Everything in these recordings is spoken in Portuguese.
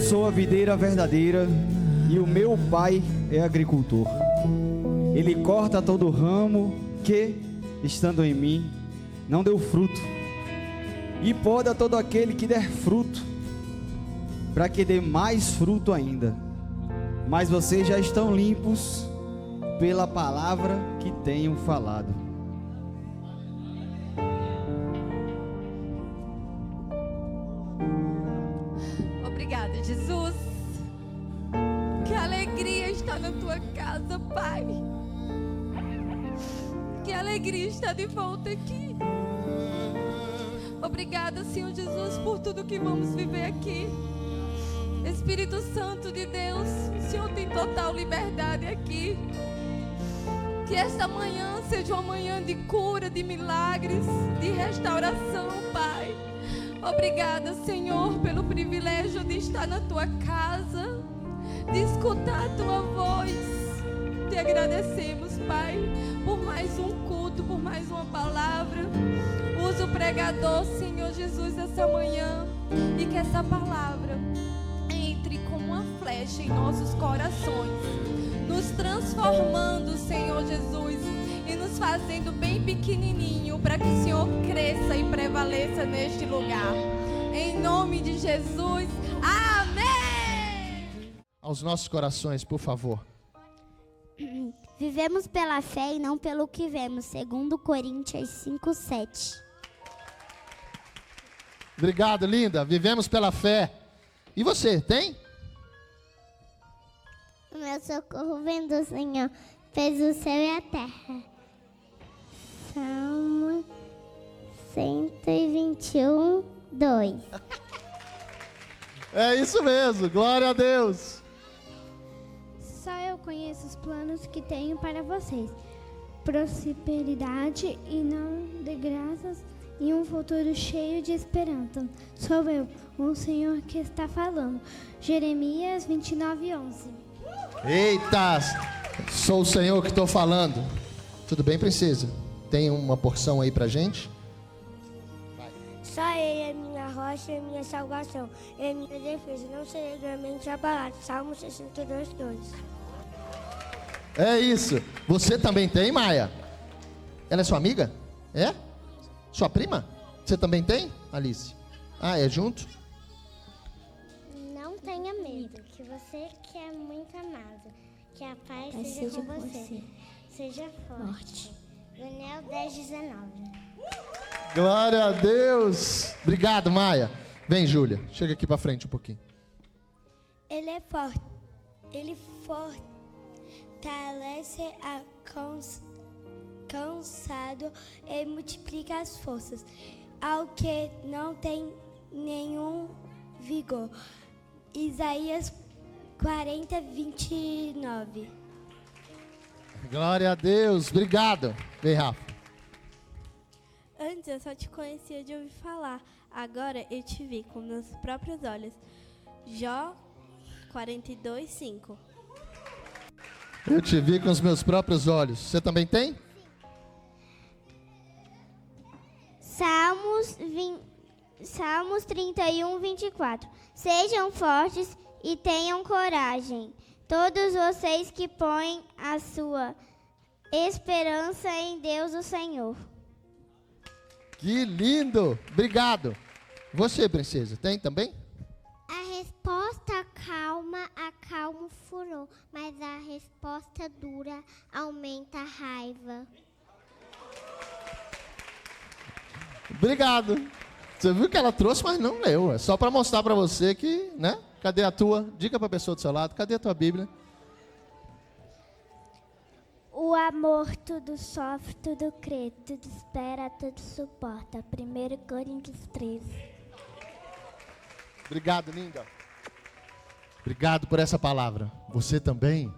sou a videira verdadeira e o meu pai é agricultor. Ele corta todo ramo que, estando em mim, não deu fruto, e poda todo aquele que der fruto, para que dê mais fruto ainda. Mas vocês já estão limpos pela palavra que tenho falado. Obrigada, Jesus. Que alegria estar na tua casa, Pai. Que alegria estar de volta aqui. Obrigada, Senhor Jesus, por tudo que vamos viver aqui. Espírito Santo de Deus, o Senhor tem total liberdade aqui. Que esta manhã seja uma manhã de cura, de milagres, de restauração, Pai. Obrigada, Senhor, pelo privilégio de estar na tua casa, de escutar a tua voz. Te agradecemos, Pai, por mais um culto, por mais uma palavra. Usa o pregador, Senhor Jesus, essa manhã, e que essa palavra entre como uma flecha em nossos corações, nos transformando, Senhor Jesus, e nos fazendo bem pequenininho, para que o Senhor cresça e prevaleça neste lugar. Em nome de Jesus, amém! Aos nossos corações, por favor. Vivemos pela fé e não pelo que vemos, segundo Coríntios 5:7. Obrigado, linda. Vivemos pela fé. E você, tem? O meu socorro vem do Senhor, fez o céu e a terra. Salmo 121:2. É isso mesmo, glória a Deus. Só eu conheço os planos que tenho para vocês. Prosperidade e não de graças e um futuro cheio de esperança. Sou eu, o Senhor que está falando. Jeremias 29:11. Eita, sou o Senhor que estou falando. Tudo bem, princesa? Tem uma porção aí pra gente? Só Ele é minha rocha e minha salvação, é minha defesa, não serei duramente abalado. Salmo 62:2. É isso. Você também tem, Maia? Ela é sua amiga? É? Sua prima? Você também tem, Alice? Ah, é junto? Não tenha medo, que você que é muito amado, que a paz seja com você. Seja forte. Daniel 10:19. Glória a Deus. Obrigado, Maia. Vem, Júlia. Chega aqui pra frente um pouquinho. Ele é forte, Ele fortalece a cansado e multiplica as forças ao que não tem nenhum vigor. Isaías 40:29. Glória a Deus. Obrigado. Vem, Rafa. Antes eu só te conhecia de ouvir falar, agora eu te vi com meus próprios olhos. Jó 42:5. Eu te vi com os meus próprios olhos. Você também tem? Salmos 31:24. Sejam fortes e tenham coragem, todos vocês que põem a sua esperança em Deus o Senhor. Que lindo. Obrigado. Você, princesa, tem também? A resposta calma acalma o furor, mas a resposta dura aumenta a raiva. Obrigado. Você viu que ela trouxe, mas não leu. É só para mostrar para você que, né? Cadê a tua? Diga para a pessoa do seu lado. Cadê a tua Bíblia? O amor tudo sofre, tudo crê, tudo espera, tudo suporta. 1 Coríntios 13. Obrigado, linda. Obrigado por essa palavra. Você também?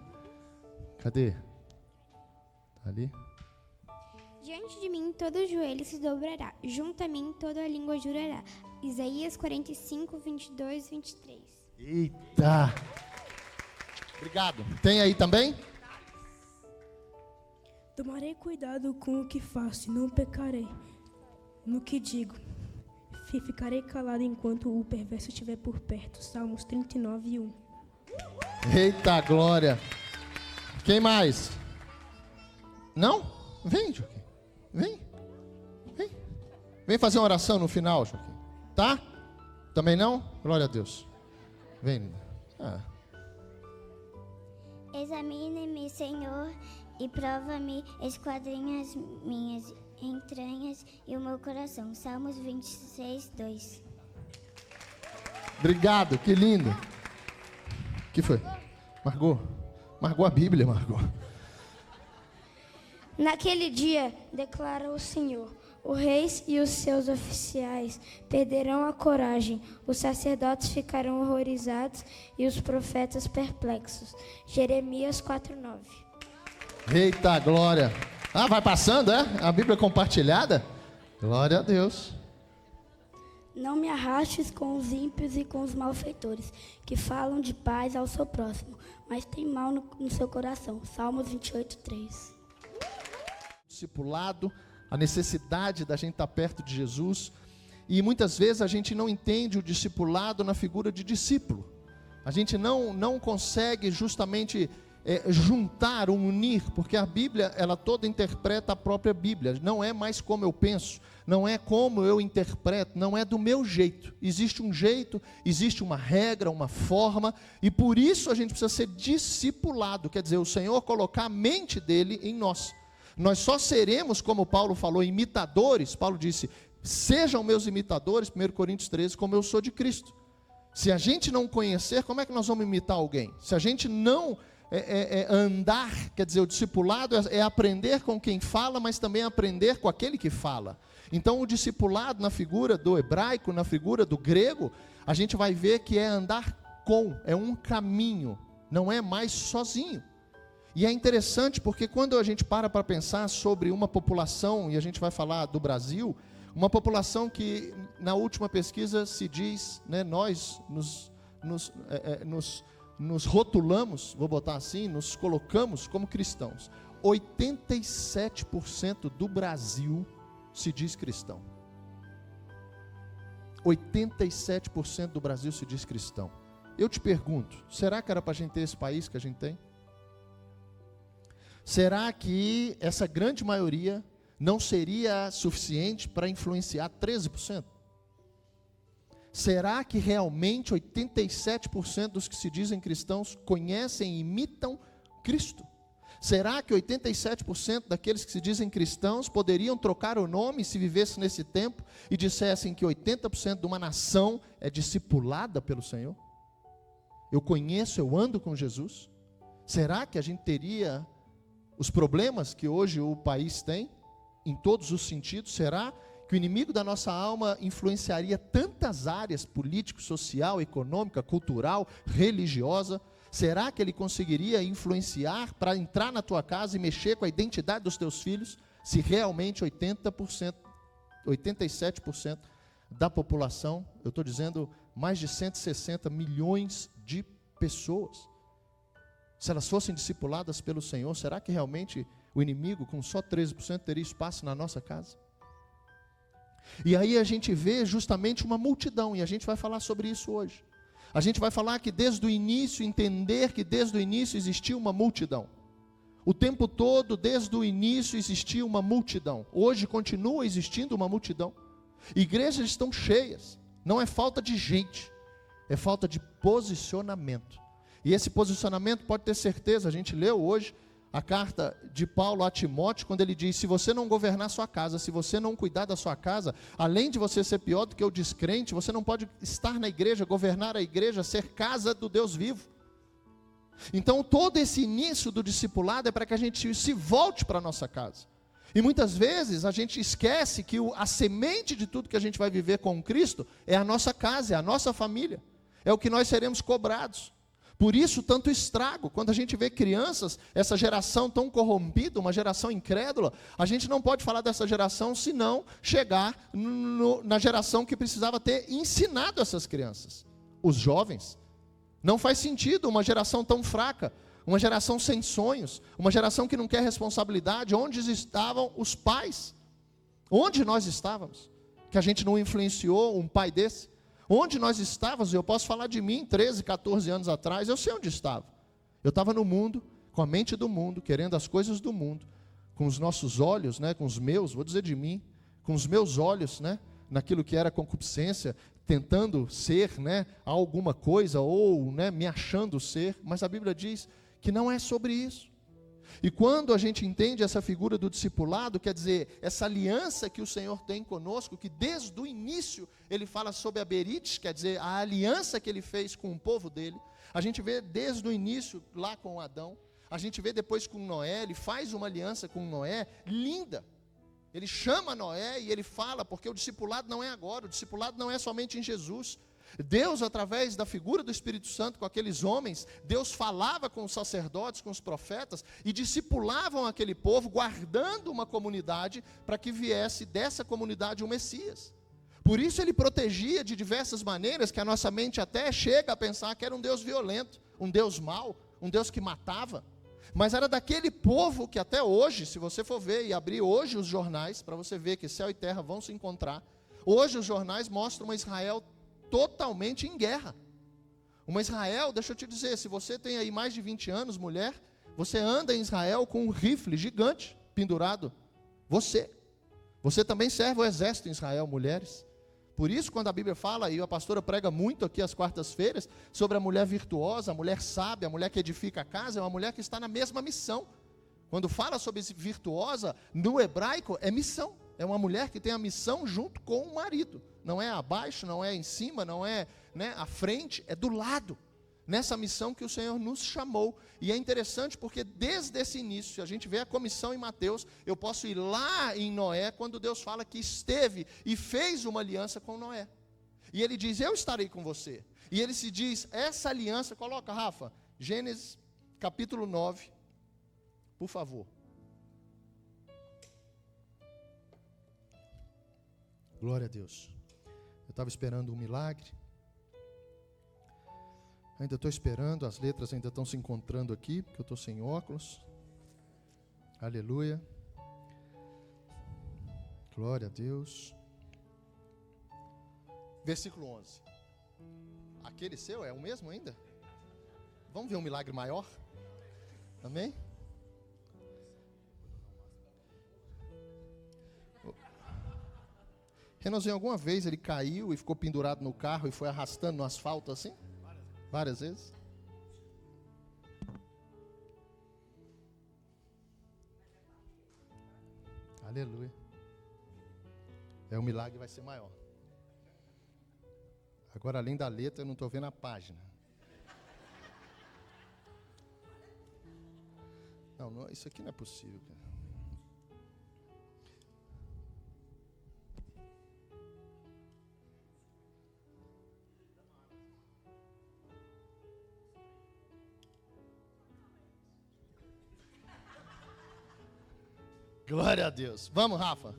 Cadê? Tá ali? Diante de mim todo joelho se dobrará, junto a mim toda língua jurará. Isaías 45:22-23. Eita! Obrigado. Tem aí também? Tomarei cuidado com o que faço e não pecarei no que digo. Ficarei calado enquanto o perverso estiver por perto. Salmos 39:1. Eita glória! Quem mais? Não? Vem, Joaquim. Vem. Vem fazer uma oração no final, Joaquim. Tá? Também não? Glória a Deus. Vem, linda. Examine-me, Senhor, e prova-me, esquadrinha as minhas entranhas e o meu coração. Salmos 26:2. Obrigado, que lindo. O que foi? Margot a Bíblia, Margot. Naquele dia, declara o Senhor, os reis e os seus oficiais perderão a coragem, os sacerdotes ficarão horrorizados e os profetas perplexos. Jeremias 4:9. Eita glória! Vai passando, é? A Bíblia compartilhada? Glória a Deus. Não me arrastes com os ímpios e com os malfeitores, que falam de paz ao seu próximo, mas tem mal no seu coração. Salmos 28:3. Discipulado, a necessidade da gente estar perto de Jesus, e muitas vezes a gente não entende o discipulado na figura de discípulo. A gente não consegue justamente juntar, unir, porque a Bíblia, ela toda interpreta a própria Bíblia. Não é mais como eu penso, não é como eu interpreto, não é do meu jeito. Existe um jeito, existe uma regra, uma forma, e por isso a gente precisa ser discipulado, quer dizer, o Senhor colocar a mente dele em nós. Nós só seremos, como Paulo falou, imitadores. Paulo disse, sejam meus imitadores, 1 Coríntios 13, como eu sou de Cristo. Se a gente não conhecer, como é que nós vamos imitar alguém? Se a gente não andar, quer dizer, o discipulado é aprender com quem fala, mas também aprender com aquele que fala. Então o discipulado na figura do hebraico, na figura do grego, a gente vai ver que é andar com, é um caminho, não é mais sozinho. E é interessante porque quando a gente para pensar sobre uma população, e a gente vai falar do Brasil, uma população que na última pesquisa se diz, né, nós nos rotulamos, vou botar assim, nos colocamos como cristãos. 87% do Brasil se diz cristão. 87% do Brasil se diz cristão. Eu te pergunto, será que era para a gente ter esse país que a gente tem? Será que essa grande maioria não seria suficiente para influenciar 13%? Será que realmente 87% dos que se dizem cristãos conhecem e imitam Cristo? Será que 87% daqueles que se dizem cristãos poderiam trocar o nome se vivessem nesse tempo e dissessem que 80% de uma nação é discipulada pelo Senhor? Eu conheço, eu ando com Jesus? Será que a gente teria os problemas que hoje o país tem, em todos os sentidos? Será que o inimigo da nossa alma influenciaria tantas áreas, político, social, econômica, cultural, religiosa? Será que ele conseguiria influenciar para entrar na tua casa e mexer com a identidade dos teus filhos, se realmente 87% da população, eu estou dizendo mais de 160 milhões de pessoas, se elas fossem discipuladas pelo Senhor, será que realmente o inimigo, com só 13%, teria espaço na nossa casa? E aí a gente vê justamente uma multidão, e a gente vai falar sobre isso hoje. A gente vai falar que desde o início, entender que desde o início existiu uma multidão. O tempo todo, desde o início, existiu uma multidão. Hoje continua existindo uma multidão. Igrejas estão cheias, não é falta de gente, é falta de posicionamento. E esse posicionamento, pode ter certeza, a gente leu hoje a carta de Paulo a Timóteo, quando ele diz, se você não governar sua casa, se você não cuidar da sua casa, além de você ser pior do que o descrente, você não pode estar na igreja, governar a igreja, ser casa do Deus vivo. Então todo esse início do discipulado é para que a gente se volte para a nossa casa. E muitas vezes a gente esquece que a semente de tudo que a gente vai viver com Cristo é a nossa casa, é a nossa família, é o que nós seremos cobrados. Por isso, tanto estrago, quando a gente vê crianças, essa geração tão corrompida, uma geração incrédula, a gente não pode falar dessa geração se não chegar na geração que precisava ter ensinado essas crianças, os jovens. Não faz sentido uma geração tão fraca, uma geração sem sonhos, uma geração que não quer responsabilidade. Onde estavam os pais? Onde nós estávamos? que a gente não influenciou um pai desse? Onde nós estávamos, eu posso falar de mim, 13, 14 anos atrás, eu sei onde estava. Eu estava no mundo, com a mente do mundo, querendo as coisas do mundo, com os nossos olhos, né, com os meus, vou dizer de mim, com os meus olhos, né, naquilo que era concupiscência, tentando ser, né, alguma coisa, ou, né, me achando ser, mas a Bíblia diz que não é sobre isso. E quando a gente entende essa figura do discipulado, quer dizer, essa aliança que o Senhor tem conosco, que desde o início ele fala sobre a berite, quer dizer, a aliança que ele fez com o povo dele, a gente vê desde o início lá com Adão, a gente vê depois com Noé, ele faz uma aliança com Noé, linda. Ele chama Noé e ele fala, porque o discipulado não é agora, o discipulado não é somente em Jesus. Deus, através da figura do Espírito Santo com aqueles homens, Deus falava com os sacerdotes, com os profetas, e discipulavam aquele povo, guardando uma comunidade, para que viesse dessa comunidade o Messias. Por isso ele protegia de diversas maneiras, que a nossa mente até chega a pensar que era um Deus violento, um Deus mau, um Deus que matava. Mas era daquele povo que até hoje, se você for ver e abrir hoje os jornais, para você ver que céu e terra vão se encontrar, hoje os jornais mostram uma Israel totalmente em guerra. Uma Israel, deixa eu te dizer, se você tem aí mais de 20 anos, mulher, você anda em Israel com um rifle gigante pendurado. Você também serve o exército em Israel, mulheres. Por isso, quando a Bíblia fala, e a pastora prega muito aqui às quartas-feiras, sobre a mulher virtuosa, a mulher sábia, a mulher que edifica a casa, é uma mulher que está na mesma missão. Quando fala sobre esse virtuosa, no hebraico, é missão. É uma mulher que tem a missão junto com o marido. Não é abaixo, não é em cima, não é, né, à frente, é do lado. Nessa missão que o Senhor nos chamou. E é interessante porque desde esse início, a gente vê a comissão em Mateus, eu posso ir lá em Noé, quando Deus fala que esteve e fez uma aliança com Noé. E ele diz, eu estarei com você. E ele se diz, essa aliança, coloca Rafa, Gênesis capítulo 9, por favor. Glória a Deus. Eu estava esperando um milagre. Ainda estou esperando, as letras ainda estão se encontrando aqui, porque eu estou sem óculos. Aleluia. Glória a Deus. Versículo 11. Aquele seu é o mesmo ainda? Vamos ver um milagre maior? Amém? Renanzinho, alguma vez ele caiu e ficou pendurado no carro e foi arrastando no asfalto assim? Várias vezes? Aleluia. O milagre vai ser maior. Agora, além da letra, eu não estou vendo a página. Não, isso aqui não é possível, cara. Glória a Deus. Vamos, Rafa.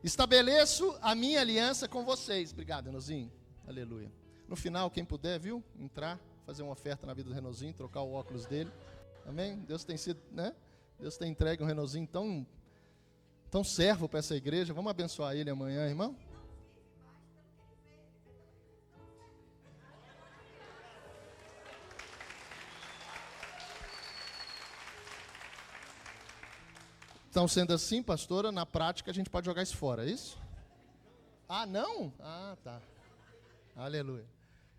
Estabeleço a minha aliança com vocês. Obrigado, Renozinho. Aleluia. No final, quem puder, viu? Entrar, fazer uma oferta na vida do Renozinho, trocar o óculos dele. Amém? Deus tem sido, né? Deus tem entregue um Renozinho tão servo para essa igreja. Vamos abençoar ele amanhã, irmão? Então, sendo assim, pastora, na prática a gente pode jogar isso fora, é isso? Ah, não? Ah, tá. Aleluia.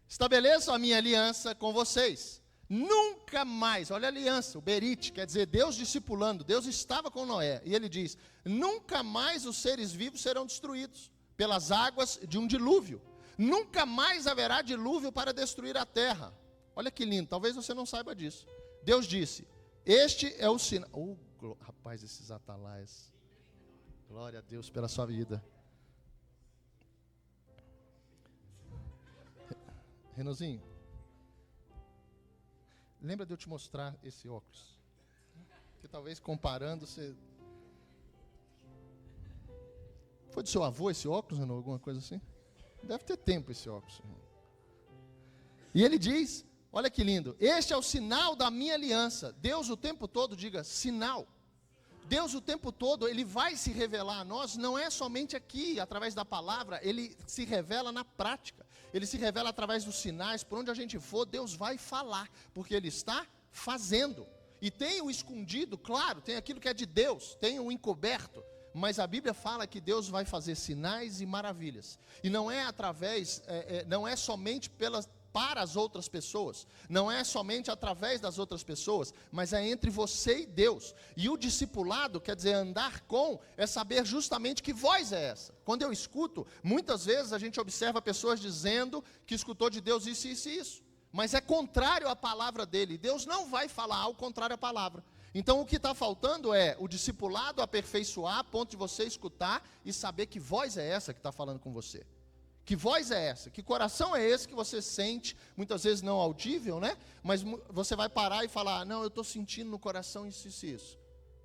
Estabeleço a minha aliança com vocês. Nunca mais, olha a aliança, o berite, quer dizer, Deus discipulando, Deus estava com Noé. E ele diz, nunca mais os seres vivos serão destruídos pelas águas de um dilúvio. Nunca mais haverá dilúvio para destruir a terra. Olha que lindo, talvez você não saiba disso. Deus disse, este é o sinal... Rapaz, esses atalaias. Glória a Deus pela sua vida. Renozinho, lembra de eu te mostrar esse óculos? Que talvez comparando você... Foi do seu avô esse óculos, Renan? Alguma coisa assim? Deve ter tempo esse óculos, irmão. E ele diz, olha que lindo, este é o sinal da minha aliança. Deus o tempo todo diga, sinal. Deus o tempo todo, Ele vai se revelar a nós, não é somente aqui, através da palavra, Ele se revela na prática. Ele se revela através dos sinais, por onde a gente for, Deus vai falar, porque Ele está fazendo. E tem o escondido, claro, tem aquilo que é de Deus, tem o encoberto, mas a Bíblia fala que Deus vai fazer sinais e maravilhas. E não é através, não é somente para as outras pessoas, não é somente através das outras pessoas, mas é entre você e Deus. E o discipulado, quer dizer, andar com, é saber justamente que voz é essa. Quando eu escuto, muitas vezes a gente observa pessoas dizendo que escutou de Deus isso, isso e isso, mas é contrário à palavra dele. Deus não vai falar ao contrário à palavra. Então o que está faltando é o discipulado aperfeiçoar, a ponto de você escutar e saber que voz é essa que está falando com você. Que voz é essa? Que coração é esse que você sente, muitas vezes não audível, né? Mas você vai parar e falar, não, eu estou sentindo no coração isso, isso, isso.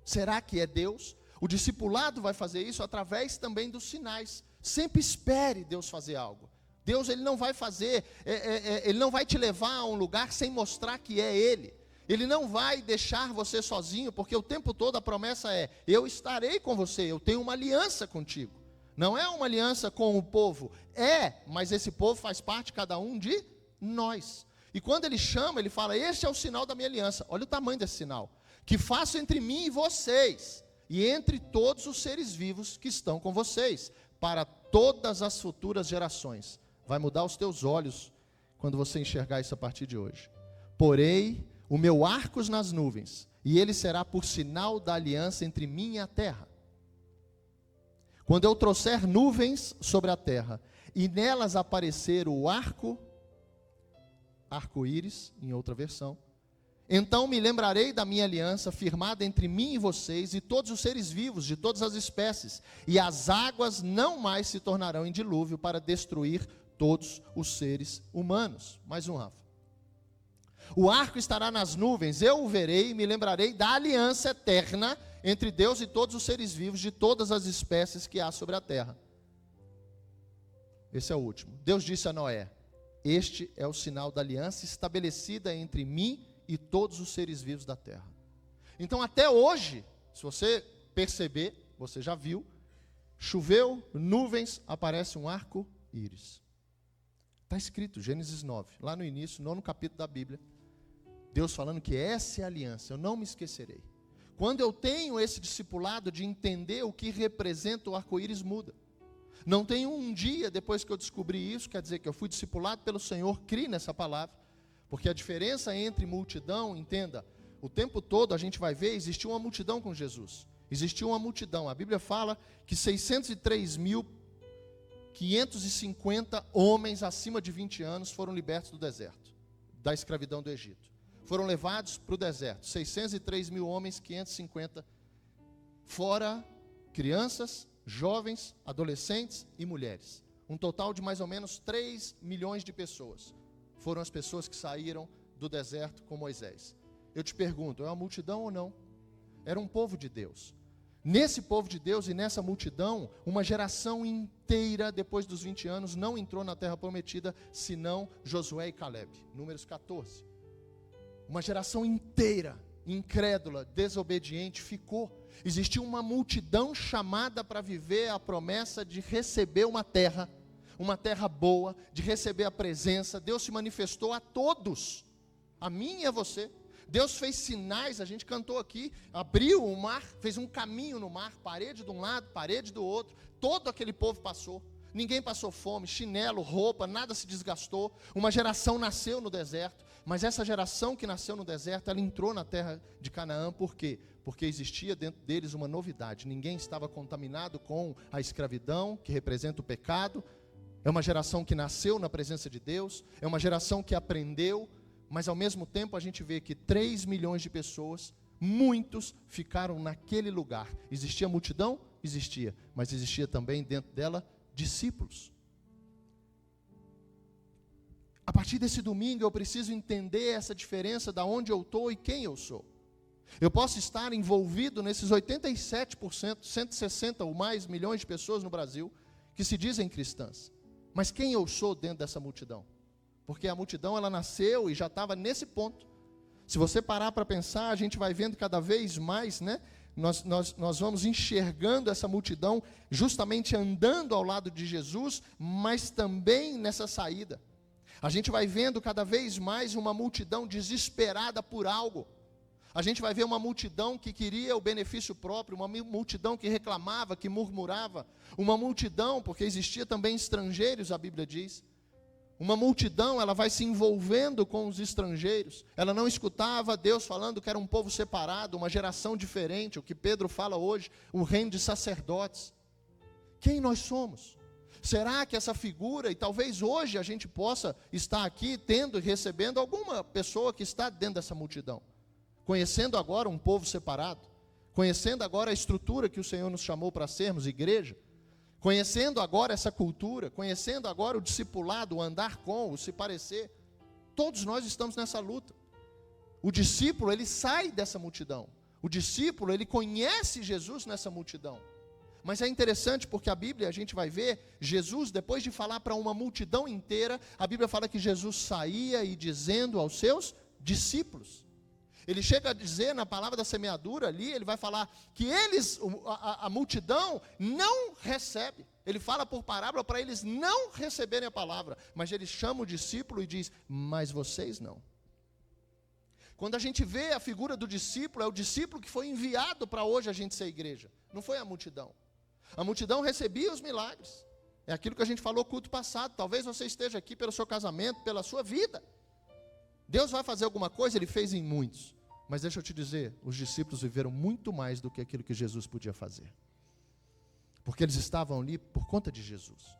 Será que é Deus? O discipulado vai fazer isso através também dos sinais. Sempre espere Deus fazer algo. Deus, Ele não vai fazer, Ele não vai te levar a um lugar sem mostrar que é Ele. Ele não vai deixar você sozinho, porque o tempo todo a promessa é, eu estarei com você, eu tenho uma aliança contigo. Não é uma aliança com o povo, mas esse povo faz parte, cada um de nós. E quando ele chama, ele fala, este é o sinal da minha aliança. Olha o tamanho desse sinal. Que faço entre mim e vocês, e entre todos os seres vivos que estão com vocês, para todas as futuras gerações. Vai mudar os teus olhos, quando você enxergar isso a partir de hoje. Porei o meu arcos nas nuvens, e ele será por sinal da aliança entre mim e a terra. Quando eu trouxer nuvens sobre a terra, e nelas aparecer o arco-íris, em outra versão, então me lembrarei da minha aliança firmada entre mim e vocês, e todos os seres vivos, de todas as espécies, e as águas não mais se tornarão em dilúvio para destruir todos os seres humanos. Mais um, Rafa. O arco estará nas nuvens, eu o verei e me lembrarei da aliança eterna entre Deus e todos os seres vivos de todas as espécies que há sobre a terra. Esse é o último. Deus disse a Noé, este é o sinal da aliança estabelecida entre mim e todos os seres vivos da terra. Então até hoje, se você perceber, você já viu, choveu, nuvens, aparece um arco-íris. Está escrito, Gênesis 9, lá no início, 9º capítulo da Bíblia, Deus falando que essa é a aliança, eu não me esquecerei. Quando eu tenho esse discipulado de entender o que representa o arco-íris, muda. Não tem um dia depois que eu descobri isso, quer dizer que eu fui discipulado pelo Senhor, criei nessa palavra, porque a diferença entre multidão, entenda, o tempo todo a gente vai ver, existiu uma multidão com Jesus, existiu uma multidão, a Bíblia fala que 603.550 homens acima de 20 anos foram libertos do deserto, da escravidão do Egito. Foram levados para o deserto, 603 mil homens, 550, fora crianças, jovens, adolescentes e mulheres. Um total de mais ou menos 3 milhões de pessoas. Foram as pessoas que saíram do deserto com Moisés. Eu te pergunto, é uma multidão ou não? Era um povo de Deus. Nesse povo de Deus e nessa multidão, uma geração inteira, depois dos 20 anos, não entrou na terra prometida, senão Josué e Caleb. Números 14. Uma geração inteira, incrédula, desobediente, ficou. Existiu uma multidão chamada para viver a promessa de receber uma terra boa, de receber a presença. Deus se manifestou a todos, a mim e a você. Deus fez sinais, a gente cantou aqui, abriu o mar, fez um caminho no mar, parede de um lado, parede do outro, todo aquele povo passou. Ninguém passou fome, chinelo, roupa, nada se desgastou. Uma geração nasceu no deserto, mas essa geração que nasceu no deserto, ela entrou na terra de Canaã, por quê? Porque existia dentro deles uma novidade. Ninguém estava contaminado com a escravidão, que representa o pecado. É uma geração que nasceu na presença de Deus, é uma geração que aprendeu, mas ao mesmo tempo a gente vê que 3 milhões de pessoas, muitos ficaram naquele lugar. Existia multidão? Existia, mas existia também dentro dela discípulos. A partir desse domingo eu preciso entender essa diferença da onde eu estou e quem eu sou. Eu posso estar envolvido nesses 87%, 160 ou mais milhões de pessoas no Brasil que se dizem cristãs. Mas quem eu sou dentro dessa multidão? Porque a multidão ela nasceu e já estava nesse ponto. Se você parar para pensar, a gente vai vendo cada vez mais, né? nós vamos enxergando essa multidão justamente andando ao lado de Jesus, mas também nessa saída. A gente vai vendo cada vez mais uma multidão desesperada por algo. A gente vai ver uma multidão que queria o benefício próprio, uma multidão que reclamava, que murmurava, uma multidão, porque existia também estrangeiros, a Bíblia diz. Uma multidão, ela vai se envolvendo com os estrangeiros. Ela não escutava Deus falando que era um povo separado, uma geração diferente, o que Pedro fala hoje, o reino de sacerdotes. Quem nós somos? Será que essa figura, e talvez hoje a gente possa estar aqui tendo e recebendo alguma pessoa que está dentro dessa multidão, conhecendo agora um povo separado, conhecendo agora a estrutura que o Senhor nos chamou para sermos, igreja, conhecendo agora essa cultura, conhecendo agora o discipulado, o andar com, o se parecer. Todos nós estamos nessa luta. O discípulo, ele sai dessa multidão. O discípulo, ele conhece Jesus nessa multidão. Mas é interessante porque a Bíblia, a gente vai ver, Jesus, depois de falar para uma multidão inteira, a Bíblia fala que Jesus saía e dizendo aos seus discípulos. Ele chega a dizer na palavra da semeadura ali, ele vai falar que eles, a multidão, não recebe. Ele fala por parábola para eles não receberem a palavra. Mas ele chama o discípulo e diz, mas vocês não. Quando a gente vê a figura do discípulo, é o discípulo que foi enviado para hoje a gente ser igreja. Não foi a multidão. A multidão recebia os milagres. É aquilo que a gente falou no culto passado. Talvez você esteja aqui pelo seu casamento, pela sua vida. Deus vai fazer alguma coisa, Ele fez em muitos. Mas deixa eu te dizer, os discípulos viveram muito mais do que aquilo que Jesus podia fazer. Porque eles estavam ali por conta de Jesus.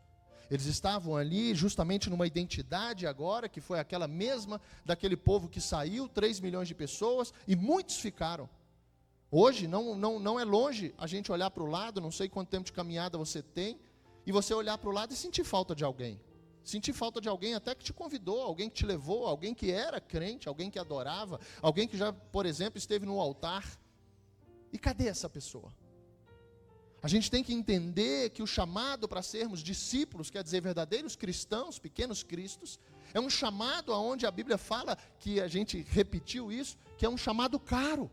Eles estavam ali justamente numa identidade agora, que foi aquela mesma daquele povo que saiu, 3 milhões de pessoas, e muitos ficaram. Hoje não é longe a gente olhar para o lado, não sei quanto tempo de caminhada você tem, e você olhar para o lado e sentir falta de alguém. Sentir falta de alguém até que te convidou, alguém que te levou, alguém que era crente, alguém que adorava, alguém que já, por exemplo, esteve no altar. E cadê essa pessoa? A gente tem que entender que o chamado para sermos discípulos, quer dizer, verdadeiros cristãos, pequenos cristos, é um chamado aonde a Bíblia fala, que a gente repetiu isso, que é um chamado caro.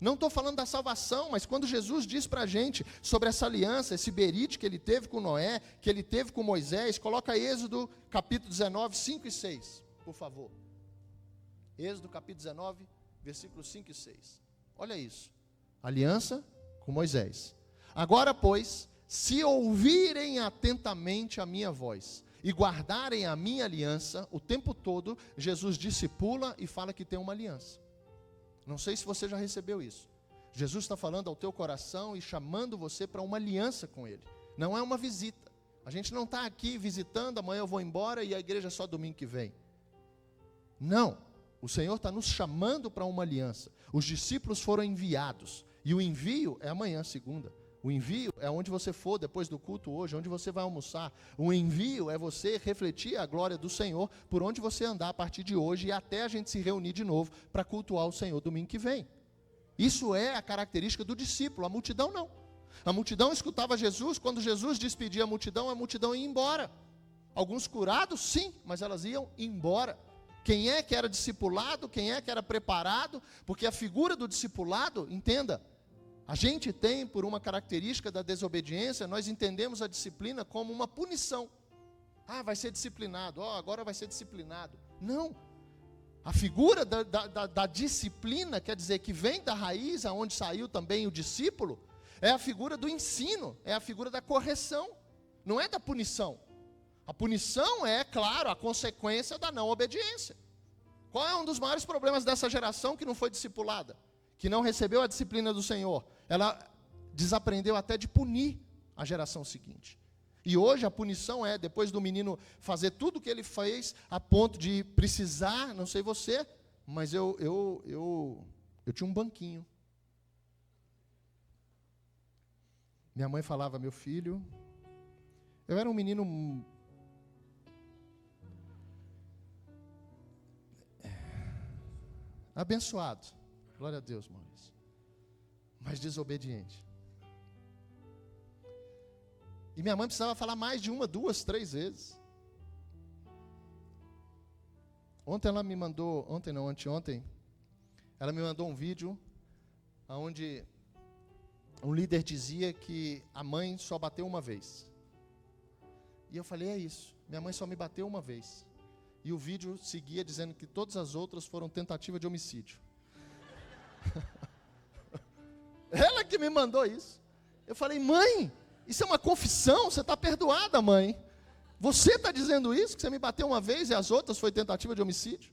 Não estou falando da salvação, mas quando Jesus diz para a gente sobre essa aliança, esse berite que ele teve com Noé, que ele teve com Moisés, coloca Êxodo capítulo 19, 5 e 6, por favor. Êxodo capítulo 19, versículos 5 e 6. Olha isso. Aliança com Moisés. Agora, pois, se ouvirem atentamente a minha voz e guardarem a minha aliança, o tempo todo, Jesus discipula e fala que tem uma aliança. Não sei se você já recebeu isso. Jesus está falando ao teu coração e chamando você para uma aliança com Ele. Não é uma visita. A gente não está aqui visitando, amanhã eu vou embora e a igreja é só domingo que vem. Não. O Senhor está nos chamando para uma aliança. Os discípulos foram enviados. E o envio é amanhã, segunda. O envio é onde você for depois do culto hoje, onde você vai almoçar. O envio é você refletir a glória do Senhor por onde você andar a partir de hoje e até a gente se reunir de novo para cultuar o Senhor domingo que vem. Isso é a característica do discípulo, a multidão não. A multidão escutava Jesus, quando Jesus despedia a multidão ia embora. Alguns curados, sim, mas elas iam embora. Quem é que era discipulado, quem é que era preparado, porque a figura do discipulado, entenda, a gente tem, por uma característica da desobediência, nós entendemos a disciplina como uma punição. Ah, vai ser disciplinado, agora vai ser disciplinado. Não. A figura da disciplina, quer dizer, que vem da raiz, aonde saiu também o discípulo, é a figura do ensino, é a figura da correção, não é da punição. A punição é, claro, a consequência da não obediência. Qual é um dos maiores problemas dessa geração que não foi discipulada? Que não recebeu a disciplina do Senhor? Ela desaprendeu até de punir a geração seguinte. E hoje a punição é, depois do menino fazer tudo o que ele fez, a ponto de precisar, não sei você, mas eu tinha um banquinho. Minha mãe falava, meu filho, eu era um menino abençoado, glória a Deus, Maurício, mas desobediente. E minha mãe precisava falar mais de 1, 2, 3 vezes. Anteontem, ela me mandou um vídeo onde um líder dizia que a mãe só bateu uma vez. E eu falei, é isso, minha mãe só me bateu uma vez. E o vídeo seguia dizendo que todas as outras foram tentativa de homicídio. Ela que me mandou isso. Eu falei, mãe, isso é uma confissão, você está perdoada, mãe. Você está dizendo isso, que você me bateu uma vez e as outras foi tentativa de homicídio?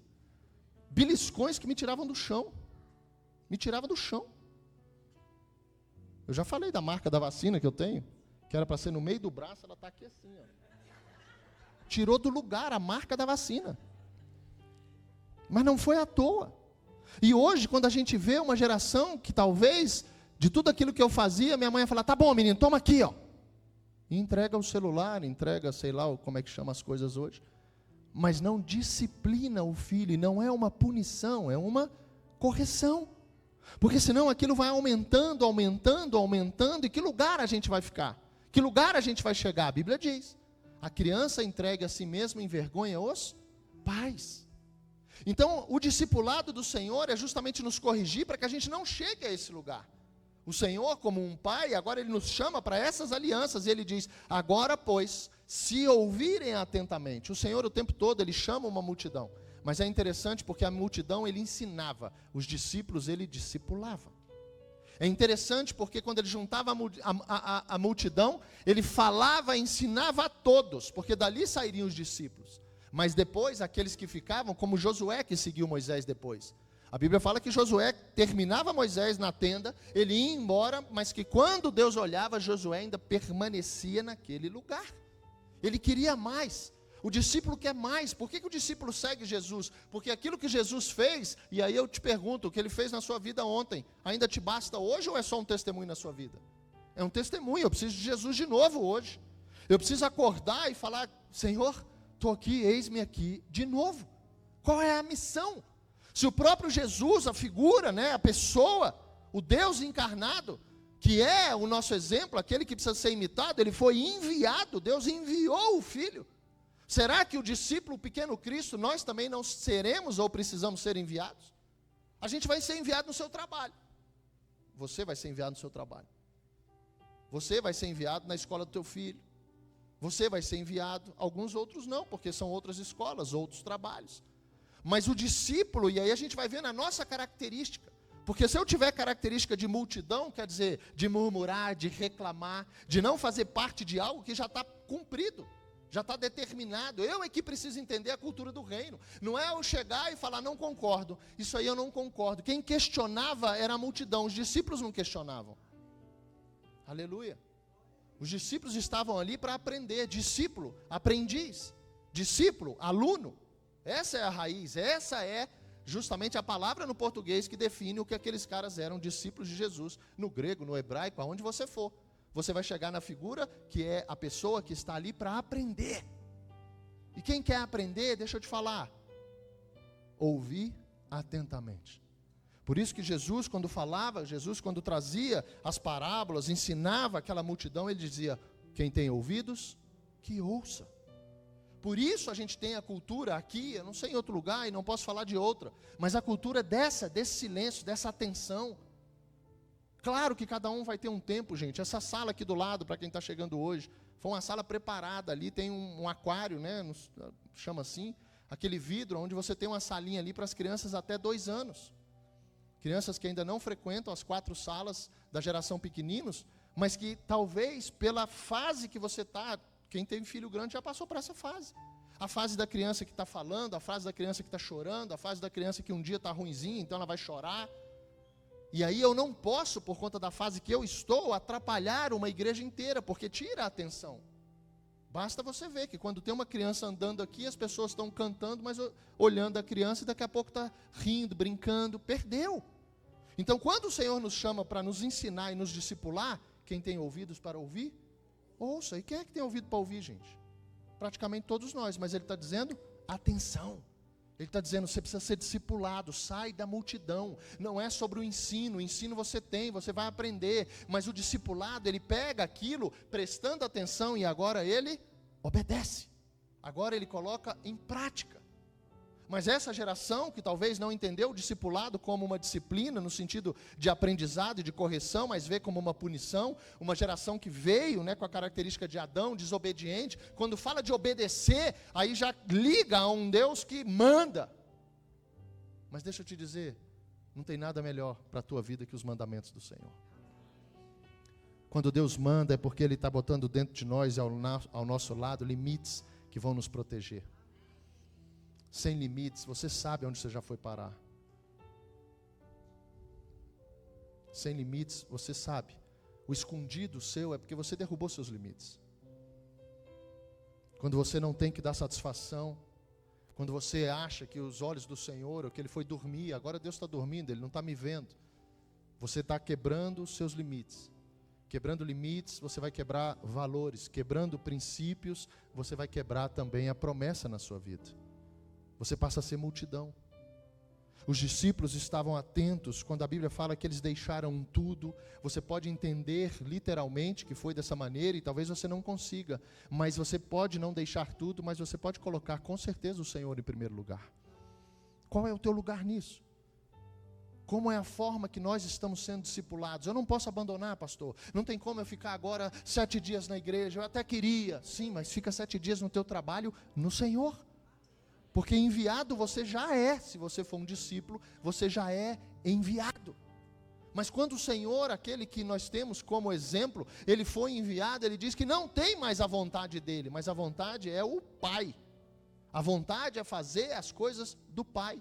Beliscões que me tiravam do chão. Me tirava do chão. Eu já falei da marca da vacina que eu tenho, que era para ser no meio do braço, ela está aqui assim, ó. Tirou do lugar a marca da vacina. Mas não foi à toa. E hoje, quando a gente vê uma geração que talvez, de tudo aquilo que eu fazia, minha mãe ia falar, tá bom, menino, toma aqui, ó. E entrega o celular, entrega, sei lá, como é que chama as coisas hoje. Mas não disciplina o filho, e não é uma punição, é uma correção. Porque senão aquilo vai aumentando, aumentando, aumentando, e que lugar a gente vai ficar? Que lugar a gente vai chegar? A Bíblia diz, a criança entregue a si mesma em vergonha os pais. Então, o discipulado do Senhor é justamente nos corrigir para que a gente não chegue a esse lugar. O Senhor, como um pai, agora Ele nos chama para essas alianças, e Ele diz, agora, pois, se ouvirem atentamente. O Senhor, o tempo todo, Ele chama uma multidão. Mas é interessante porque a multidão, Ele ensinava, os discípulos, Ele discipulava. É interessante porque quando Ele juntava a multidão, Ele falava, ensinava a todos, porque dali sairiam os discípulos. Mas depois, aqueles que ficavam, como Josué, que seguiu Moisés depois. A Bíblia fala que Josué terminava Moisés na tenda, ele ia embora, mas que quando Deus olhava, Josué ainda permanecia naquele lugar. Ele queria mais. O discípulo quer mais. Por que o discípulo segue Jesus? Porque aquilo que Jesus fez, e aí eu te pergunto, o que Ele fez na sua vida ontem, ainda te basta hoje ou é só um testemunho na sua vida? É um testemunho, eu preciso de Jesus de novo hoje. Eu preciso acordar e falar, Senhor, estou aqui, eis-me aqui de novo. Qual é a missão? Se o próprio Jesus, a figura, né, a pessoa, o Deus encarnado, que é o nosso exemplo, aquele que precisa ser imitado, Ele foi enviado, Deus enviou o Filho. Será que o discípulo, o pequeno Cristo, nós também não seremos ou precisamos ser enviados? A gente vai ser enviado no seu trabalho. Você vai ser enviado no seu trabalho. Você vai ser enviado na escola do teu filho. Você vai ser enviado, alguns outros não, porque são outras escolas, outros trabalhos. Mas o discípulo, e aí a gente vai ver na nossa característica, porque se eu tiver característica de multidão, quer dizer, de murmurar, de reclamar, de não fazer parte de algo que já está cumprido, já está determinado, eu é que preciso entender a cultura do reino, não é eu chegar e falar, não concordo, isso aí eu não concordo. Quem questionava era a multidão, os discípulos não questionavam. Aleluia. Os discípulos estavam ali para aprender, discípulo, aprendiz, discípulo, aluno. Essa é a raiz, essa é justamente a palavra no português que define o que aqueles caras eram, discípulos de Jesus, no grego, no hebraico, aonde você for. Você vai chegar na figura que é a pessoa que está ali para aprender. E quem quer aprender, deixa eu te falar, ouvir atentamente. Por isso que Jesus, quando falava, Jesus, quando trazia as parábolas, ensinava aquela multidão, Ele dizia, quem tem ouvidos, que ouça. Por isso a gente tem a cultura aqui, eu não sei em outro lugar e não posso falar de outra, mas a cultura desse silêncio, dessa atenção. Claro que cada um vai ter um tempo, gente. Essa sala aqui do lado, para quem está chegando hoje, foi uma sala preparada ali, tem um aquário, né, chama assim, aquele vidro, onde você tem uma salinha ali para as crianças até 2 anos. Crianças que ainda não frequentam as 4 salas da geração pequeninos, mas que talvez pela fase que você está, quem tem filho grande já passou por essa fase. A fase da criança que está falando, a fase da criança que está chorando, a fase da criança que um dia está ruinzinha, então ela vai chorar. E aí eu não posso, por conta da fase que eu estou, atrapalhar uma igreja inteira, porque tira a atenção. Basta você ver que quando tem uma criança andando aqui, as pessoas estão cantando, mas olhando a criança e daqui a pouco está rindo, brincando, perdeu. Então quando o Senhor nos chama para nos ensinar e nos discipular, quem tem ouvidos para ouvir, ouça. E quem é que tem ouvido para ouvir, gente? Praticamente todos nós, mas Ele está dizendo, atenção. Ele está dizendo, você precisa ser discipulado, sai da multidão. Não é sobre o ensino você tem, você vai aprender. Mas o discipulado, ele pega aquilo, prestando atenção, e agora ele obedece. Agora ele coloca em prática. Mas essa geração que talvez não entendeu o discipulado como uma disciplina, no sentido de aprendizado e de correção, mas vê como uma punição, uma geração que veio, né, com a característica de Adão, desobediente, quando fala de obedecer, aí já liga a um Deus que manda. Mas deixa eu te dizer, não tem nada melhor para a tua vida que os mandamentos do Senhor. Quando Deus manda é porque Ele está botando dentro de nós e ao nosso lado limites que vão nos proteger. Sem limites, você sabe onde você já foi parar. Sem limites, você sabe. O escondido seu é porque você derrubou seus limites. Quando você não tem que dar satisfação, quando você acha que os olhos do Senhor, ou que Ele foi dormir, agora Deus está dormindo, Ele não está me vendo. Você está quebrando os seus limites. Quebrando limites, você vai quebrar valores. Quebrando princípios, você vai quebrar também a promessa na sua vida. Você passa a ser multidão. Os discípulos estavam atentos quando a Bíblia fala que eles deixaram tudo. Você pode entender literalmente que foi dessa maneira e talvez você não consiga, mas você pode não deixar tudo, mas você pode colocar com certeza o Senhor em primeiro lugar. Qual é o teu lugar nisso? Como é a forma que nós estamos sendo discipulados? Eu não posso abandonar, pastor. Não tem como eu ficar agora 7 dias na igreja. Eu até queria. Sim, mas fica 7 dias no teu trabalho no Senhor. Porque enviado você já é. Se você for um discípulo, você já é enviado. Mas quando o Senhor, aquele que nós temos como exemplo, Ele foi enviado, Ele diz que não tem mais a vontade dEle, mas a vontade é o Pai. A vontade é fazer as coisas do Pai.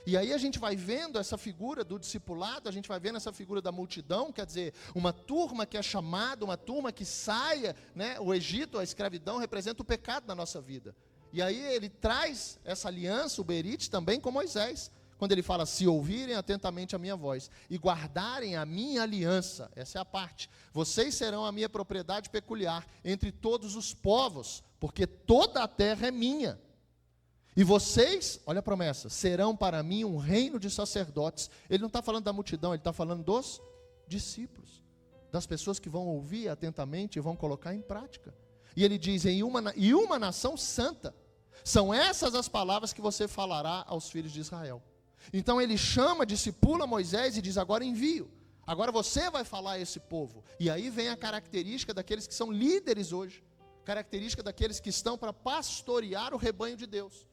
E aí a gente vai vendo essa figura do discipulado, a gente vai vendo essa figura da multidão, quer dizer, uma turma que é chamada, uma turma que saia, né? O Egito, a escravidão, representa o pecado na nossa vida. E aí ele traz essa aliança, o Berite, também com Moisés. Quando ele fala, se ouvirem atentamente a minha voz e guardarem a minha aliança, essa é a parte. Vocês serão a minha propriedade peculiar entre todos os povos, porque toda a terra é minha. E vocês, olha a promessa, serão para mim um reino de sacerdotes. Ele não está falando da multidão, ele está falando dos discípulos. Das pessoas que vão ouvir atentamente e vão colocar em prática. E ele diz, e uma nação santa. São essas as palavras que você falará aos filhos de Israel. Então ele chama, discipula Moisés e diz, agora envio. Agora você vai falar a esse povo. E aí vem a característica daqueles que são líderes hoje. Característica daqueles que estão para pastorear o rebanho de Deus.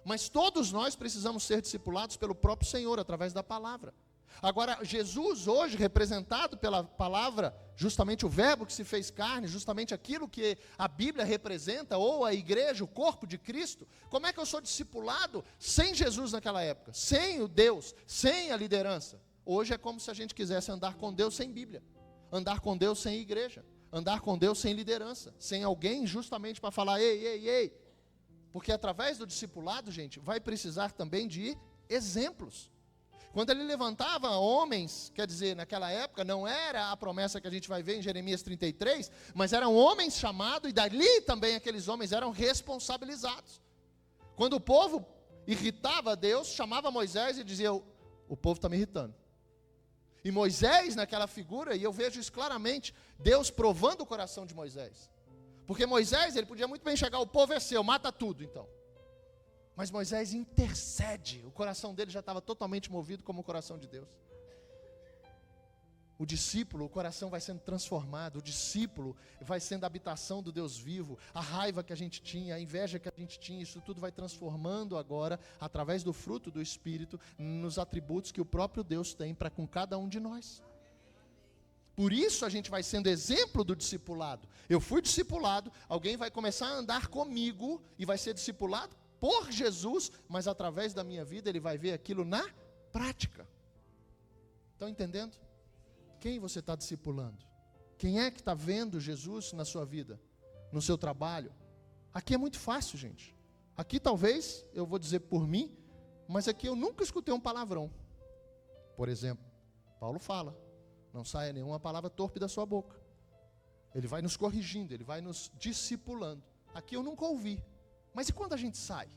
Mas todos nós precisamos ser discipulados pelo próprio Senhor, através da palavra. Agora, Jesus hoje, representado pela palavra, justamente o verbo que se fez carne, justamente aquilo que a Bíblia representa, ou a igreja, o corpo de Cristo, como é que eu sou discipulado sem Jesus naquela época? Sem o Deus, sem a liderança. Hoje é como se a gente quisesse andar com Deus sem Bíblia, andar com Deus sem igreja, andar com Deus sem liderança, sem alguém justamente para falar, ei, porque através do discipulado, gente, vai precisar também de exemplos. Quando ele levantava homens, quer dizer, naquela época, não era a promessa que a gente vai ver em Jeremias 33, mas eram homens chamados, e dali também aqueles homens eram responsabilizados. Quando o povo irritava Deus, chamava Moisés e dizia, o povo está me irritando. E Moisés, naquela figura, e eu vejo isso claramente, Deus provando o coração de Moisés. Porque Moisés, ele podia muito bem chegar, o povo é seu, mata tudo então. Mas Moisés intercede, o coração dele já estava totalmente movido como o coração de Deus. O discípulo, o coração vai sendo transformado, o discípulo vai sendo a habitação do Deus vivo, a raiva que a gente tinha, a inveja que a gente tinha, isso tudo vai transformando agora, através do fruto do Espírito, nos atributos que o próprio Deus tem para com cada um de nós. Por isso a gente vai sendo exemplo do discipulado. Eu fui discipulado, alguém vai começar a andar comigo e vai ser discipulado por Jesus, mas através da minha vida ele vai ver aquilo na prática. Estão entendendo? Quem você está discipulando? Quem é que está vendo Jesus na sua vida? No seu trabalho? Aqui é muito fácil, gente. Aqui talvez, eu vou dizer por mim, mas aqui eu nunca escutei um palavrão. Por exemplo, Paulo fala, não saia nenhuma palavra torpe da sua boca. Ele vai nos corrigindo, ele vai nos discipulando. Aqui eu nunca ouvi. Mas e quando a gente sai?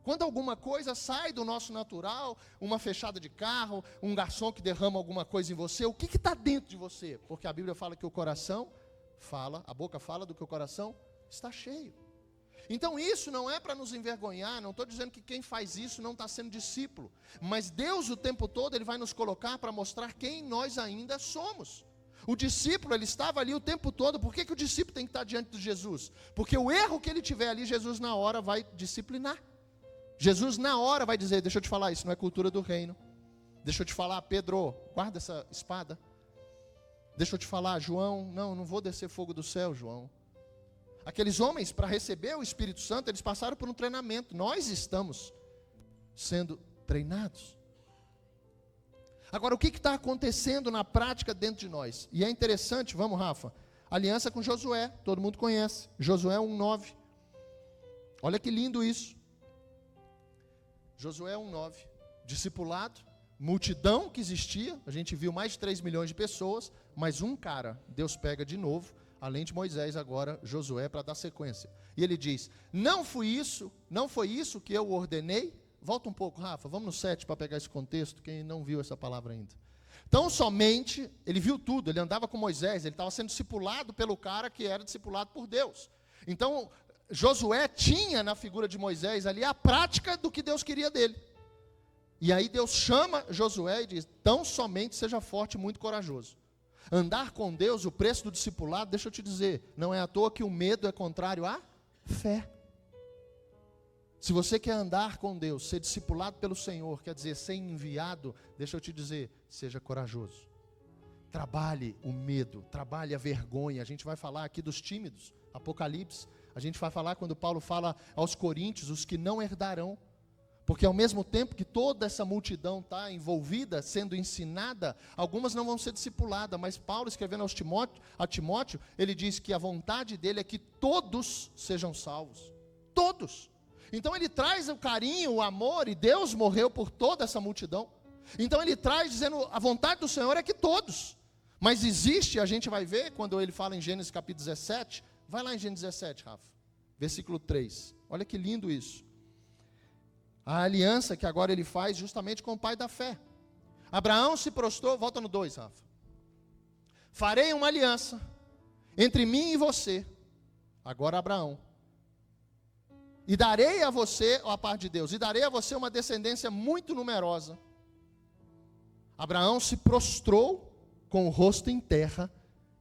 Quando alguma coisa sai do nosso natural, uma fechada de carro, um garçom que derrama alguma coisa em você, o que está dentro de você? Porque a Bíblia fala que o coração fala, a boca fala do que o coração está cheio. Então isso não é para nos envergonhar, não estou dizendo que quem faz isso não está sendo discípulo, mas Deus o tempo todo Ele vai nos colocar para mostrar quem nós ainda somos. O discípulo, ele estava ali o tempo todo. Por que o discípulo tem que estar diante de Jesus? Porque o erro que ele tiver ali, Jesus na hora vai disciplinar. Jesus na hora vai dizer, deixa eu te falar, isso não é cultura do reino. Deixa eu te falar, Pedro, guarda essa espada. Deixa eu te falar, João, não vou descer fogo do céu, João. Aqueles homens, para receber o Espírito Santo, eles passaram por um treinamento. Nós estamos sendo treinados. Agora, o que está acontecendo na prática dentro de nós? E é interessante, vamos, Rafa, aliança com Josué, todo mundo conhece, Josué 1:9. Olha que lindo isso. Josué 1:9, discipulado, multidão que existia, a gente viu mais de 3 milhões de pessoas, mas um cara, Deus pega de novo, além de Moisés agora, Josué, para dar sequência. E ele diz, não foi isso que eu ordenei? Volta um pouco, Rafa, vamos no 7 para pegar esse contexto, quem não viu essa palavra ainda. Então, somente, ele viu tudo, ele andava com Moisés, ele estava sendo discipulado pelo cara que era discipulado por Deus. Então, Josué tinha na figura de Moisés ali a prática do que Deus queria dele. E aí Deus chama Josué e diz, tão somente seja forte e muito corajoso. Andar com Deus, o preço do discipulado, deixa eu te dizer, não é à toa que o medo é contrário à fé. Se você quer andar com Deus, ser discipulado pelo Senhor, quer dizer, ser enviado, deixa eu te dizer, seja corajoso. Trabalhe o medo, trabalhe a vergonha. A gente vai falar aqui dos tímidos, Apocalipse. A gente vai falar quando Paulo fala aos coríntios, os que não herdarão. Porque ao mesmo tempo que toda essa multidão está envolvida, sendo ensinada, algumas não vão ser discipuladas, mas Paulo escrevendo a Timóteo, ele diz que a vontade dele é que todos sejam salvos. Todos. Então ele traz o carinho, o amor, e Deus morreu por toda essa multidão. Então ele traz dizendo, a vontade do Senhor é que todos. Mas existe, a gente vai ver, quando ele fala em Gênesis capítulo 17, vai lá em Gênesis 17, Rafa, versículo 3, olha que lindo isso. A aliança que agora ele faz justamente com o pai da fé. Abraão se prostrou, volta no 2, Rafa. Farei uma aliança entre mim e você, agora Abraão. E darei a você, a parte de Deus, e darei a você uma descendência muito numerosa. Abraão se prostrou com o rosto em terra,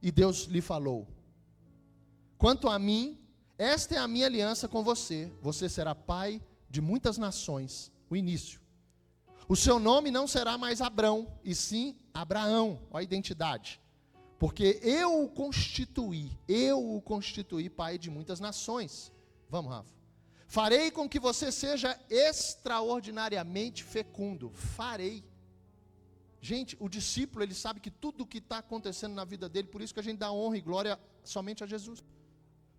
e Deus lhe falou, quanto a mim, esta é a minha aliança com você, você será pai de muitas nações, o início. O seu nome não será mais Abrão, e sim Abraão, olha a identidade. Porque eu o constituí pai de muitas nações. Vamos, Rafa. Farei com que você seja extraordinariamente fecundo. Farei. Gente, o discípulo, ele sabe que tudo o que está acontecendo na vida dele, por isso que a gente dá honra e glória somente a Jesus.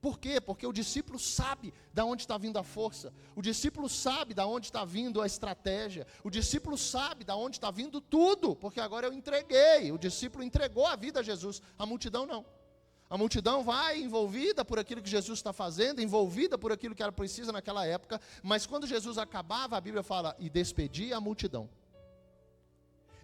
Por quê? Porque o discípulo sabe de onde está vindo a força. O discípulo sabe de onde está vindo a estratégia. O discípulo sabe de onde está vindo tudo. Porque agora eu entreguei. O discípulo entregou a vida a Jesus. A multidão não. A multidão vai envolvida por aquilo que Jesus está fazendo, envolvida por aquilo que ela precisa naquela época. Mas quando Jesus acabava, a Bíblia fala, e despedia a multidão.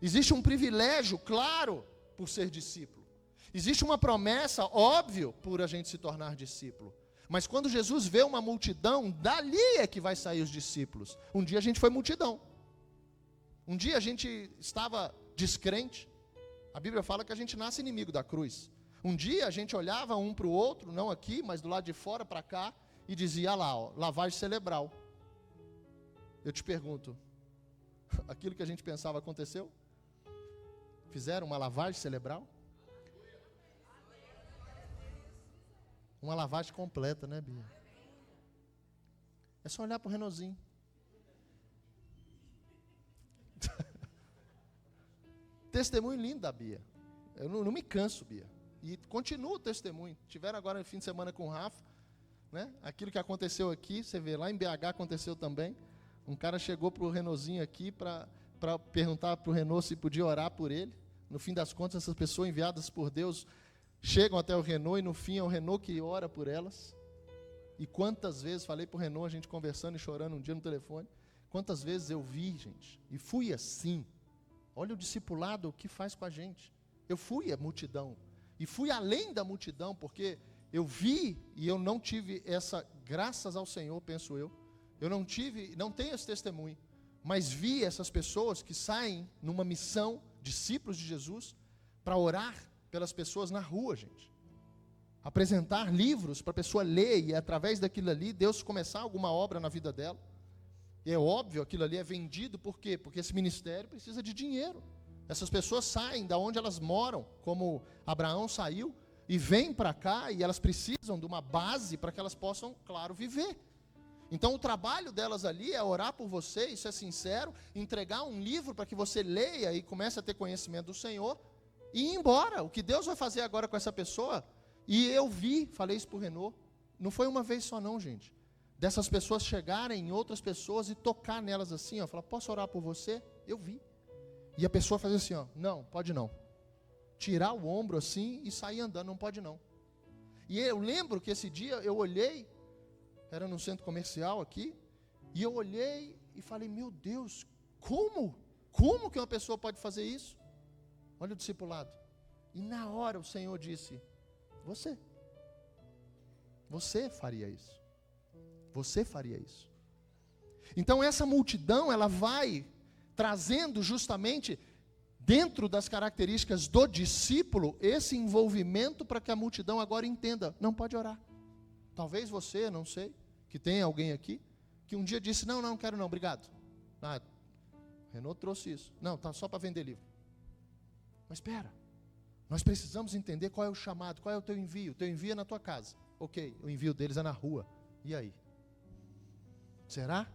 Existe um privilégio, claro, por ser discípulo. Existe uma promessa, óbvio, por a gente se tornar discípulo. Mas quando Jesus vê uma multidão, dali é que vai sair os discípulos. Um dia a gente foi multidão. Um dia a gente estava descrente. A Bíblia fala que a gente nasce inimigo da cruz. Um dia a gente olhava um para o outro, não aqui, mas do lado de fora para cá, e dizia lá, ó, lavagem cerebral. Eu te pergunto, aquilo que a gente pensava aconteceu? Fizeram uma lavagem cerebral? Uma lavagem completa, né, Bia? É só olhar para o Renaultzinho. Testemunho lindo da Bia. Eu não me canso, Bia. E continua o testemunho. Tiveram agora no fim de semana com o Rafa, né? Aquilo que aconteceu aqui, você vê, lá em BH aconteceu também. Um cara chegou para o Renaultzinho aqui para perguntar para o Renault se podia orar por ele. No fim das contas, essas pessoas enviadas por Deus chegam até o Renault e no fim é o Renault que ora por elas. E quantas vezes, falei para o Renault, a gente conversando e chorando um dia no telefone, quantas vezes eu vi, gente, e fui assim. Olha o discipulado, o que faz com a gente. Eu fui a multidão, e fui além da multidão, porque eu vi, e eu não tive essa graças ao Senhor, penso eu, eu não tenho esse testemunho, mas vi essas pessoas que saem numa missão, discípulos de Jesus, para orar pelas pessoas na rua, gente. Apresentar livros para a pessoa ler e através daquilo ali, Deus começar alguma obra na vida dela. E é óbvio, aquilo ali é vendido, por quê? Porque esse ministério precisa de dinheiro. Essas pessoas saem da onde elas moram, como Abraão saiu, e vêm para cá, e elas precisam de uma base para que elas possam, claro, viver. Então o trabalho delas ali é orar por você, isso é sincero, entregar um livro para que você leia e comece a ter conhecimento do Senhor, e ir embora. O que Deus vai fazer agora com essa pessoa, e eu vi, falei isso para o Renault, não foi uma vez só não, gente, dessas pessoas chegarem em outras pessoas e tocar nelas assim, ó, falar, posso orar por você? Eu vi. E a pessoa fazer assim, ó, não, pode não. Tirar o ombro assim e sair andando, não pode não. E eu lembro que esse dia eu olhei, era num centro comercial aqui, e eu olhei e falei, meu Deus, como? Como que uma pessoa pode fazer isso? Olha o discipulado. E na hora o Senhor disse, você faria isso. Você faria isso. Então essa multidão, ela vai trazendo justamente, dentro das características do discípulo, esse envolvimento para que a multidão agora entenda, não pode orar. Talvez você, não sei, que tem alguém aqui, que um dia disse, não quero não, obrigado. Renault trouxe isso. Não, tá só para vender livro. Mas espera, nós precisamos entender qual é o chamado, qual é o teu envio. O teu envio é na tua casa. Ok, o envio deles é na rua. E aí? Será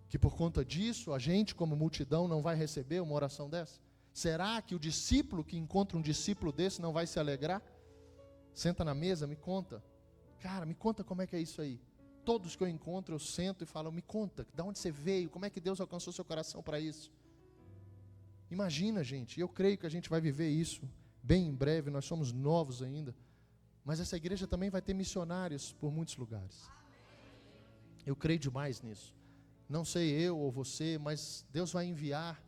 que por conta disso, a gente como multidão não vai receber uma oração dessa? Será que o discípulo que encontra um discípulo desse não vai se alegrar? Senta na mesa, me conta. Cara, me conta como é que é isso aí. Todos que eu encontro, eu sento e falo, me conta, de onde você veio, como é que Deus alcançou seu coração para isso? Imagina, gente, eu creio que a gente vai viver isso bem em breve, nós somos novos ainda, mas essa igreja também vai ter missionários por muitos lugares. Eu creio demais nisso. Não sei eu ou você, mas Deus vai enviar,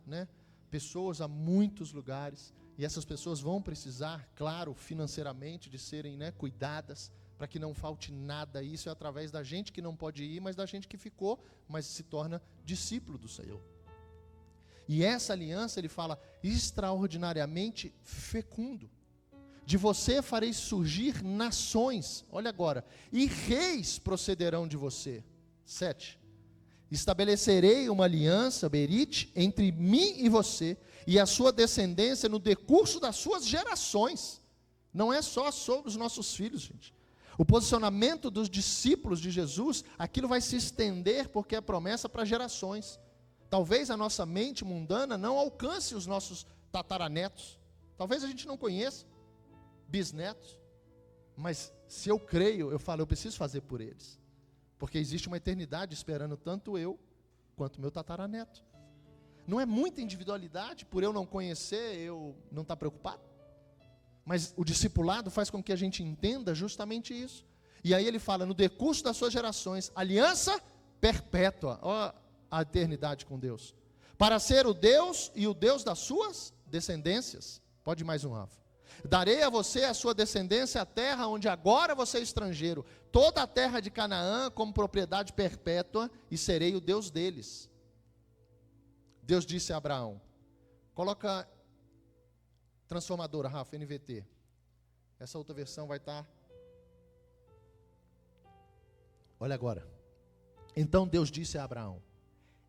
pessoas a muitos lugares, e essas pessoas vão precisar, claro, financeiramente, de serem cuidadas, para que não falte nada. Isso é através da gente que não pode ir, mas da gente que ficou, mas se torna discípulo do Senhor. E essa aliança, ele fala, extraordinariamente fecundo. De você farei surgir nações, olha agora, e reis procederão de você. 7. Estabelecerei uma aliança, Berit, entre mim e você, e a sua descendência no decurso das suas gerações. Não é só sobre os nossos filhos, gente. O posicionamento dos discípulos de Jesus, aquilo vai se estender porque é promessa para gerações. Talvez a nossa mente mundana não alcance os nossos tataranetos. Talvez a gente não conheça bisnetos. Mas se eu creio, eu falo, eu preciso fazer por eles. Porque existe uma eternidade esperando tanto eu, quanto meu tataraneto. Não é muita individualidade, por eu não conhecer, eu não estar preocupado? Mas o discipulado faz com que a gente entenda justamente isso. E aí ele fala, no decurso das suas gerações, aliança perpétua, ó, a eternidade com Deus, para ser o Deus e o Deus das suas descendências. Pode ir mais um, Rafa. Darei a você, a sua descendência, a terra onde agora você é estrangeiro, toda a terra de Canaã como propriedade perpétua, e serei o Deus deles. Deus disse a Abraão, coloca transformadora, Rafa, NVT. Essa outra versão vai estar. Olha agora. Então Deus disse a Abraão,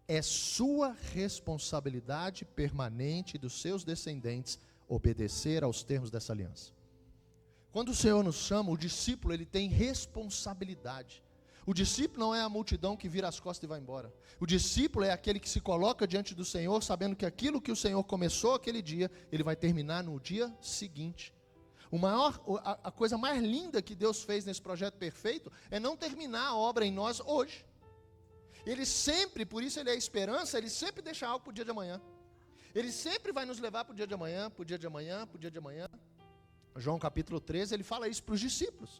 é sua responsabilidade permanente dos seus descendentes obedecer aos termos dessa aliança. Quando o Senhor nos chama, o discípulo, ele tem responsabilidade. O discípulo não é a multidão que vira as costas e vai embora. O discípulo é aquele que se coloca diante do Senhor, sabendo que aquilo que o Senhor começou aquele dia, ele vai terminar no dia seguinte. A coisa mais linda que Deus fez nesse projeto perfeito é não terminar a obra em nós hoje. Ele sempre, por isso ele é a esperança, ele sempre deixa algo para o dia de amanhã. Ele sempre vai nos levar para o dia de amanhã, para o dia de amanhã, para o dia de amanhã. João capítulo 13, ele fala isso para os discípulos.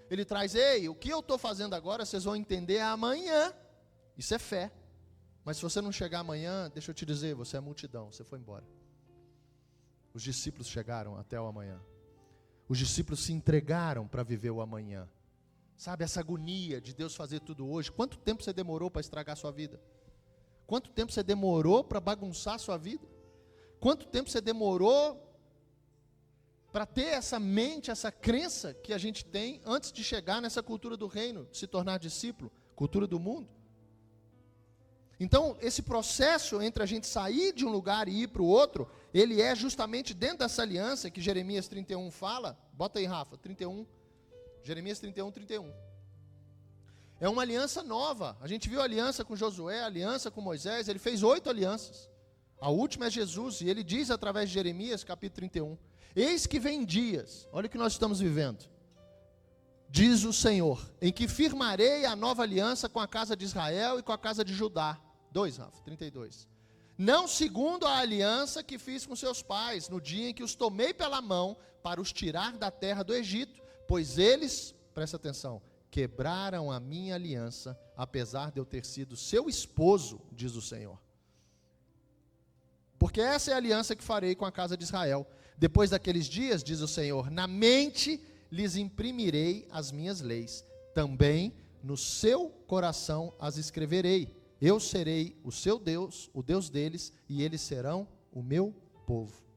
Ele traz, ei, o que eu estou fazendo agora, vocês vão entender amanhã. Isso é fé. Mas se você não chegar amanhã, deixa eu te dizer, você é multidão, você foi embora. Os discípulos chegaram até o amanhã. Os discípulos se entregaram para viver o amanhã. Sabe, essa agonia de Deus fazer tudo hoje. Quanto tempo você demorou para estragar a sua vida? Quanto tempo você demorou para bagunçar a sua vida? Quanto tempo você demorou para ter essa mente, essa crença que a gente tem antes de chegar nessa cultura do reino, de se tornar discípulo, cultura do mundo? Então, esse processo entre a gente sair de um lugar e ir para o outro, ele é justamente dentro dessa aliança que Jeremias 31 fala. Bota aí, Rafa, 31. Jeremias 31, 31. É uma aliança nova. A gente viu a aliança com Josué, a aliança com Moisés. Ele fez 8 alianças. A última é Jesus. E ele diz através de Jeremias, capítulo 31. Eis que vem dias, olha o que nós estamos vivendo. Diz o Senhor, em que firmarei a nova aliança com a casa de Israel e com a casa de Judá. 2, Rafa, 32. Não segundo a aliança que fiz com seus pais, no dia em que os tomei pela mão para os tirar da terra do Egito, pois eles, presta atenção, quebraram a minha aliança, apesar de eu ter sido seu esposo, diz o Senhor. Porque essa é a aliança que farei com a casa de Israel. Depois daqueles dias, diz o Senhor, na mente lhes imprimirei as minhas leis, também no seu coração as escreverei. Eu serei o seu Deus, o Deus deles, e eles serão o meu povo.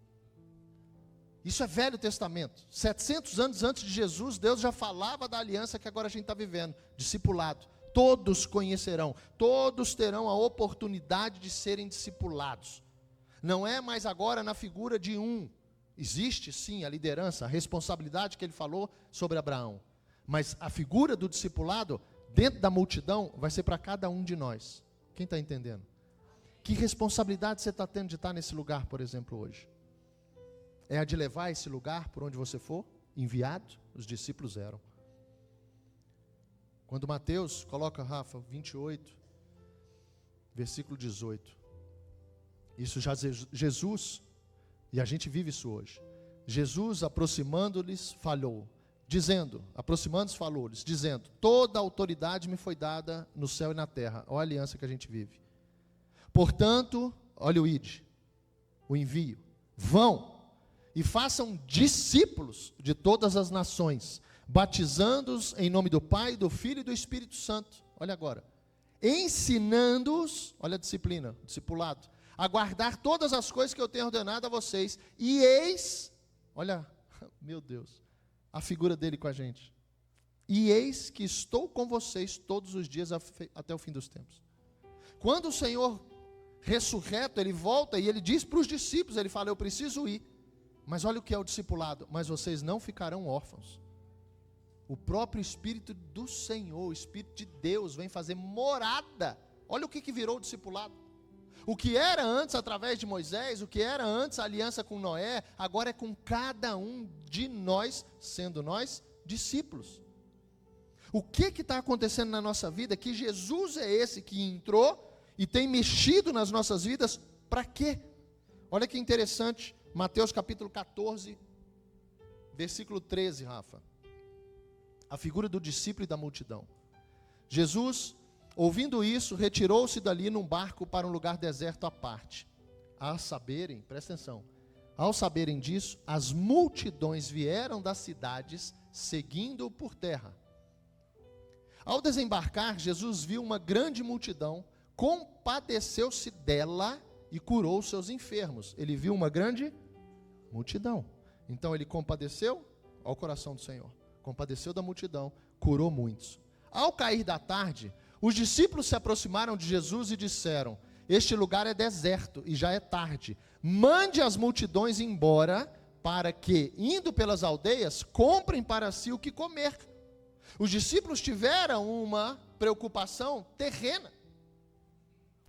Isso é Velho Testamento. 700 anos antes de Jesus, Deus já falava da aliança que agora a gente está vivendo, discipulado. Todos conhecerão, todos terão a oportunidade de serem discipulados. Não é mais agora na figura de um. Existe sim a liderança, a responsabilidade que ele falou sobre Abraão. Mas a figura do discipulado, dentro da multidão, vai ser para cada um de nós. Quem está entendendo? Que responsabilidade você está tendo de estar nesse lugar, por exemplo, hoje? É a de levar esse lugar por onde você for? Enviado? Os discípulos eram. Quando Mateus coloca, Rafa, 28, versículo 18. Isso já Jesus, e a gente vive isso hoje. Jesus, aproximando-lhes, falou, falou-lhes, dizendo, toda a autoridade me foi dada no céu e na terra. Olha a aliança que a gente vive. Portanto, olha o id, o envio. Vão e façam discípulos de todas as nações, batizando-os em nome do Pai, do Filho e do Espírito Santo. Olha agora. Ensinando-os, olha a disciplina, discipulado, a guardar todas as coisas que eu tenho ordenado a vocês. E eis, olha, meu Deus, a figura dele com a gente. E eis que estou com vocês todos os dias até o fim dos tempos. Quando o Senhor ressurreto, ele volta e ele diz para os discípulos, ele fala, eu preciso ir. Mas olha o que é o discipulado, mas vocês não ficarão órfãos. O próprio Espírito do Senhor, o Espírito de Deus vem fazer morada. Olha o que virou o discipulado. O que era antes através de Moisés, o que era antes a aliança com Noé, agora é com cada um de nós, sendo nós discípulos. O que está acontecendo na nossa vida? Que Jesus é esse que entrou e tem mexido nas nossas vidas, para quê? Olha que interessante, Mateus capítulo 14, versículo 13, Rafa. A figura do discípulo e da multidão. Jesus, ouvindo isso, retirou-se dali num barco para um lugar deserto à parte. Ao saberem, presta atenção, ao saberem disso, as multidões vieram das cidades, seguindo-o por terra. Ao desembarcar, Jesus viu uma grande multidão, compadeceu-se dela e curou os seus enfermos. Ele viu uma grande multidão. Então ele compadeceu ao coração do Senhor. Compadeceu da multidão, curou muitos. Ao cair da tarde, os discípulos se aproximaram de Jesus e disseram, este lugar é deserto e já é tarde. Mande as multidões embora, para que, indo pelas aldeias, comprem para si o que comer. Os discípulos tiveram uma preocupação terrena.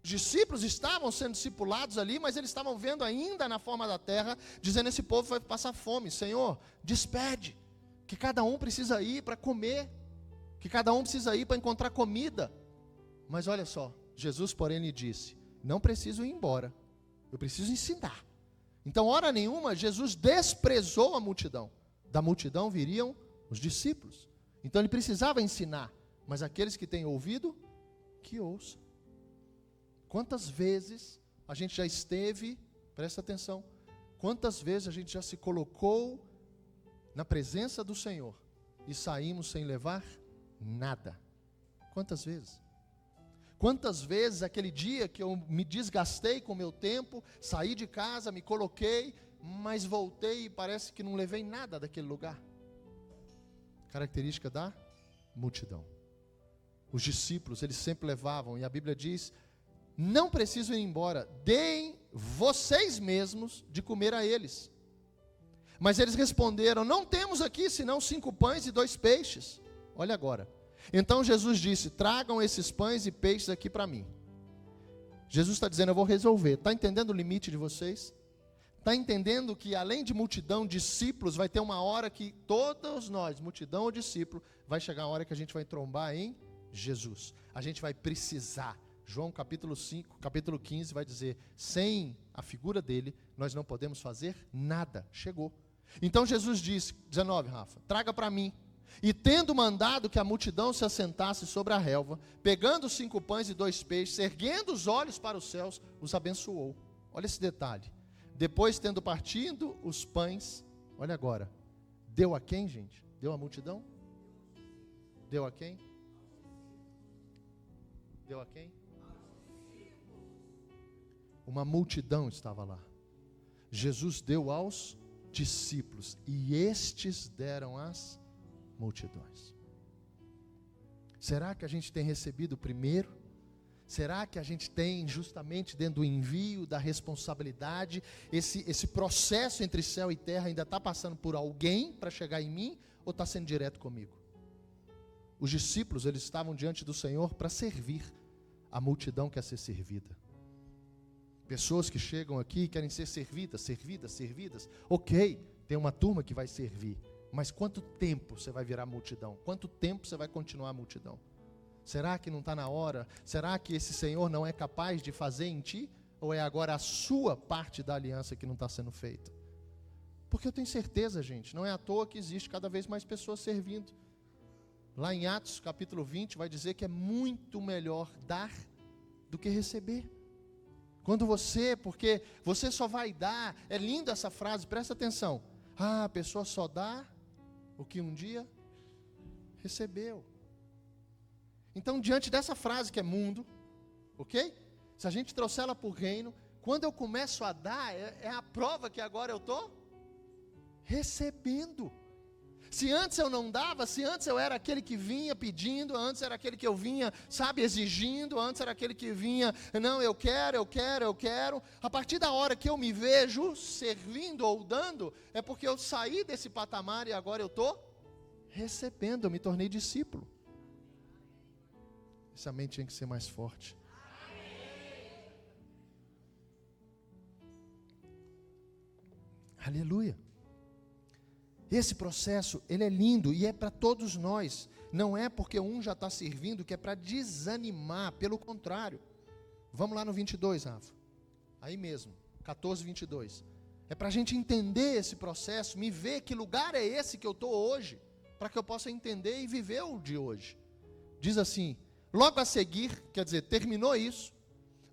Os discípulos estavam sendo discipulados ali, mas eles estavam vendo ainda na forma da terra, dizendo, esse povo vai passar fome. Senhor, despede, que cada um precisa ir para comer, que cada um precisa ir para encontrar comida. Mas olha só, Jesus, porém, lhe disse, não preciso ir embora, eu preciso ensinar. Então, hora nenhuma, Jesus desprezou a multidão. Da multidão viriam os discípulos. Então, ele precisava ensinar, mas aqueles que têm ouvido, que ouçam. Quantas vezes a gente já esteve, presta atenção, quantas vezes a gente já se colocou na presença do Senhor e saímos sem levar nada. Quantas vezes? Quantas vezes aquele dia que eu me desgastei com o meu tempo, saí de casa, me coloquei, mas voltei e parece que não levei nada daquele lugar. Característica da multidão. Os discípulos, eles sempre levavam, e a Bíblia diz, não precisam ir embora, deem vocês mesmos de comer a eles. Mas eles responderam, não temos aqui senão 5 pães e 2 peixes. Olha agora. Então Jesus disse, tragam esses pães e peixes aqui para mim. Jesus está dizendo, eu vou resolver. Está entendendo o limite de vocês? Está entendendo que além de multidão, discípulos, vai ter uma hora que todos nós, multidão ou discípulo, vai chegar a hora que a gente vai trombar em Jesus. A gente vai precisar. João capítulo 5, capítulo 15 vai dizer, sem a figura dele, nós não podemos fazer nada. Chegou. Então Jesus disse, 19 Rafa, traga para mim. E tendo mandado que a multidão se assentasse sobre a relva, pegando 5 pães e 2 peixes, erguendo os olhos para os céus, os abençoou. Olha esse detalhe. Depois, tendo partido os pães, olha agora, deu a quem, gente? Deu a multidão? Deu a quem? Deu a quem? Uma multidão estava lá. Jesus deu aos discípulos, e estes deram às multidões. Será que a gente tem recebido primeiro? Será que a gente tem justamente dentro do envio, da responsabilidade, esse processo entre céu e terra ainda está passando por alguém para chegar em mim, ou está sendo direto comigo? Os discípulos, eles estavam diante do Senhor para servir. A multidão quer ser servida. Pessoas que chegam aqui e querem ser servidas. Ok, tem uma turma que vai servir. Mas quanto tempo você vai virar multidão? Quanto tempo você vai continuar a multidão? Será que não está na hora? Será que esse Senhor não é capaz de fazer em ti? Ou é agora a sua parte da aliança que não está sendo feita? Porque eu tenho certeza, gente, não é à toa que existe cada vez mais pessoas servindo. Lá em Atos capítulo 20 vai dizer que é muito melhor dar do que receber. Porque você só vai dar, é linda essa frase, presta atenção. A pessoa só dá o que um dia recebeu. Então, diante dessa frase que é mundo, ok? Se a gente trouxer ela para o reino, quando eu começo a dar, é a prova que agora eu estou recebendo. Se antes eu não dava, se antes eu era aquele que vinha pedindo, antes era aquele que eu vinha, exigindo, antes era aquele que vinha, não, eu quero, a partir da hora que eu me vejo servindo ou dando, é porque eu saí desse patamar e agora eu estou recebendo, eu me tornei discípulo. Essa mente tinha que ser mais forte. Aleluia. Esse processo, ele é lindo e é para todos nós. Não é porque um já está servindo que é para desanimar, pelo contrário. Vamos lá no 22, Rafa. Aí mesmo, 14, 22. É para a gente entender esse processo, me ver que lugar é esse que eu estou hoje, para que eu possa entender e viver o de hoje. Diz assim, logo a seguir, quer dizer, terminou isso.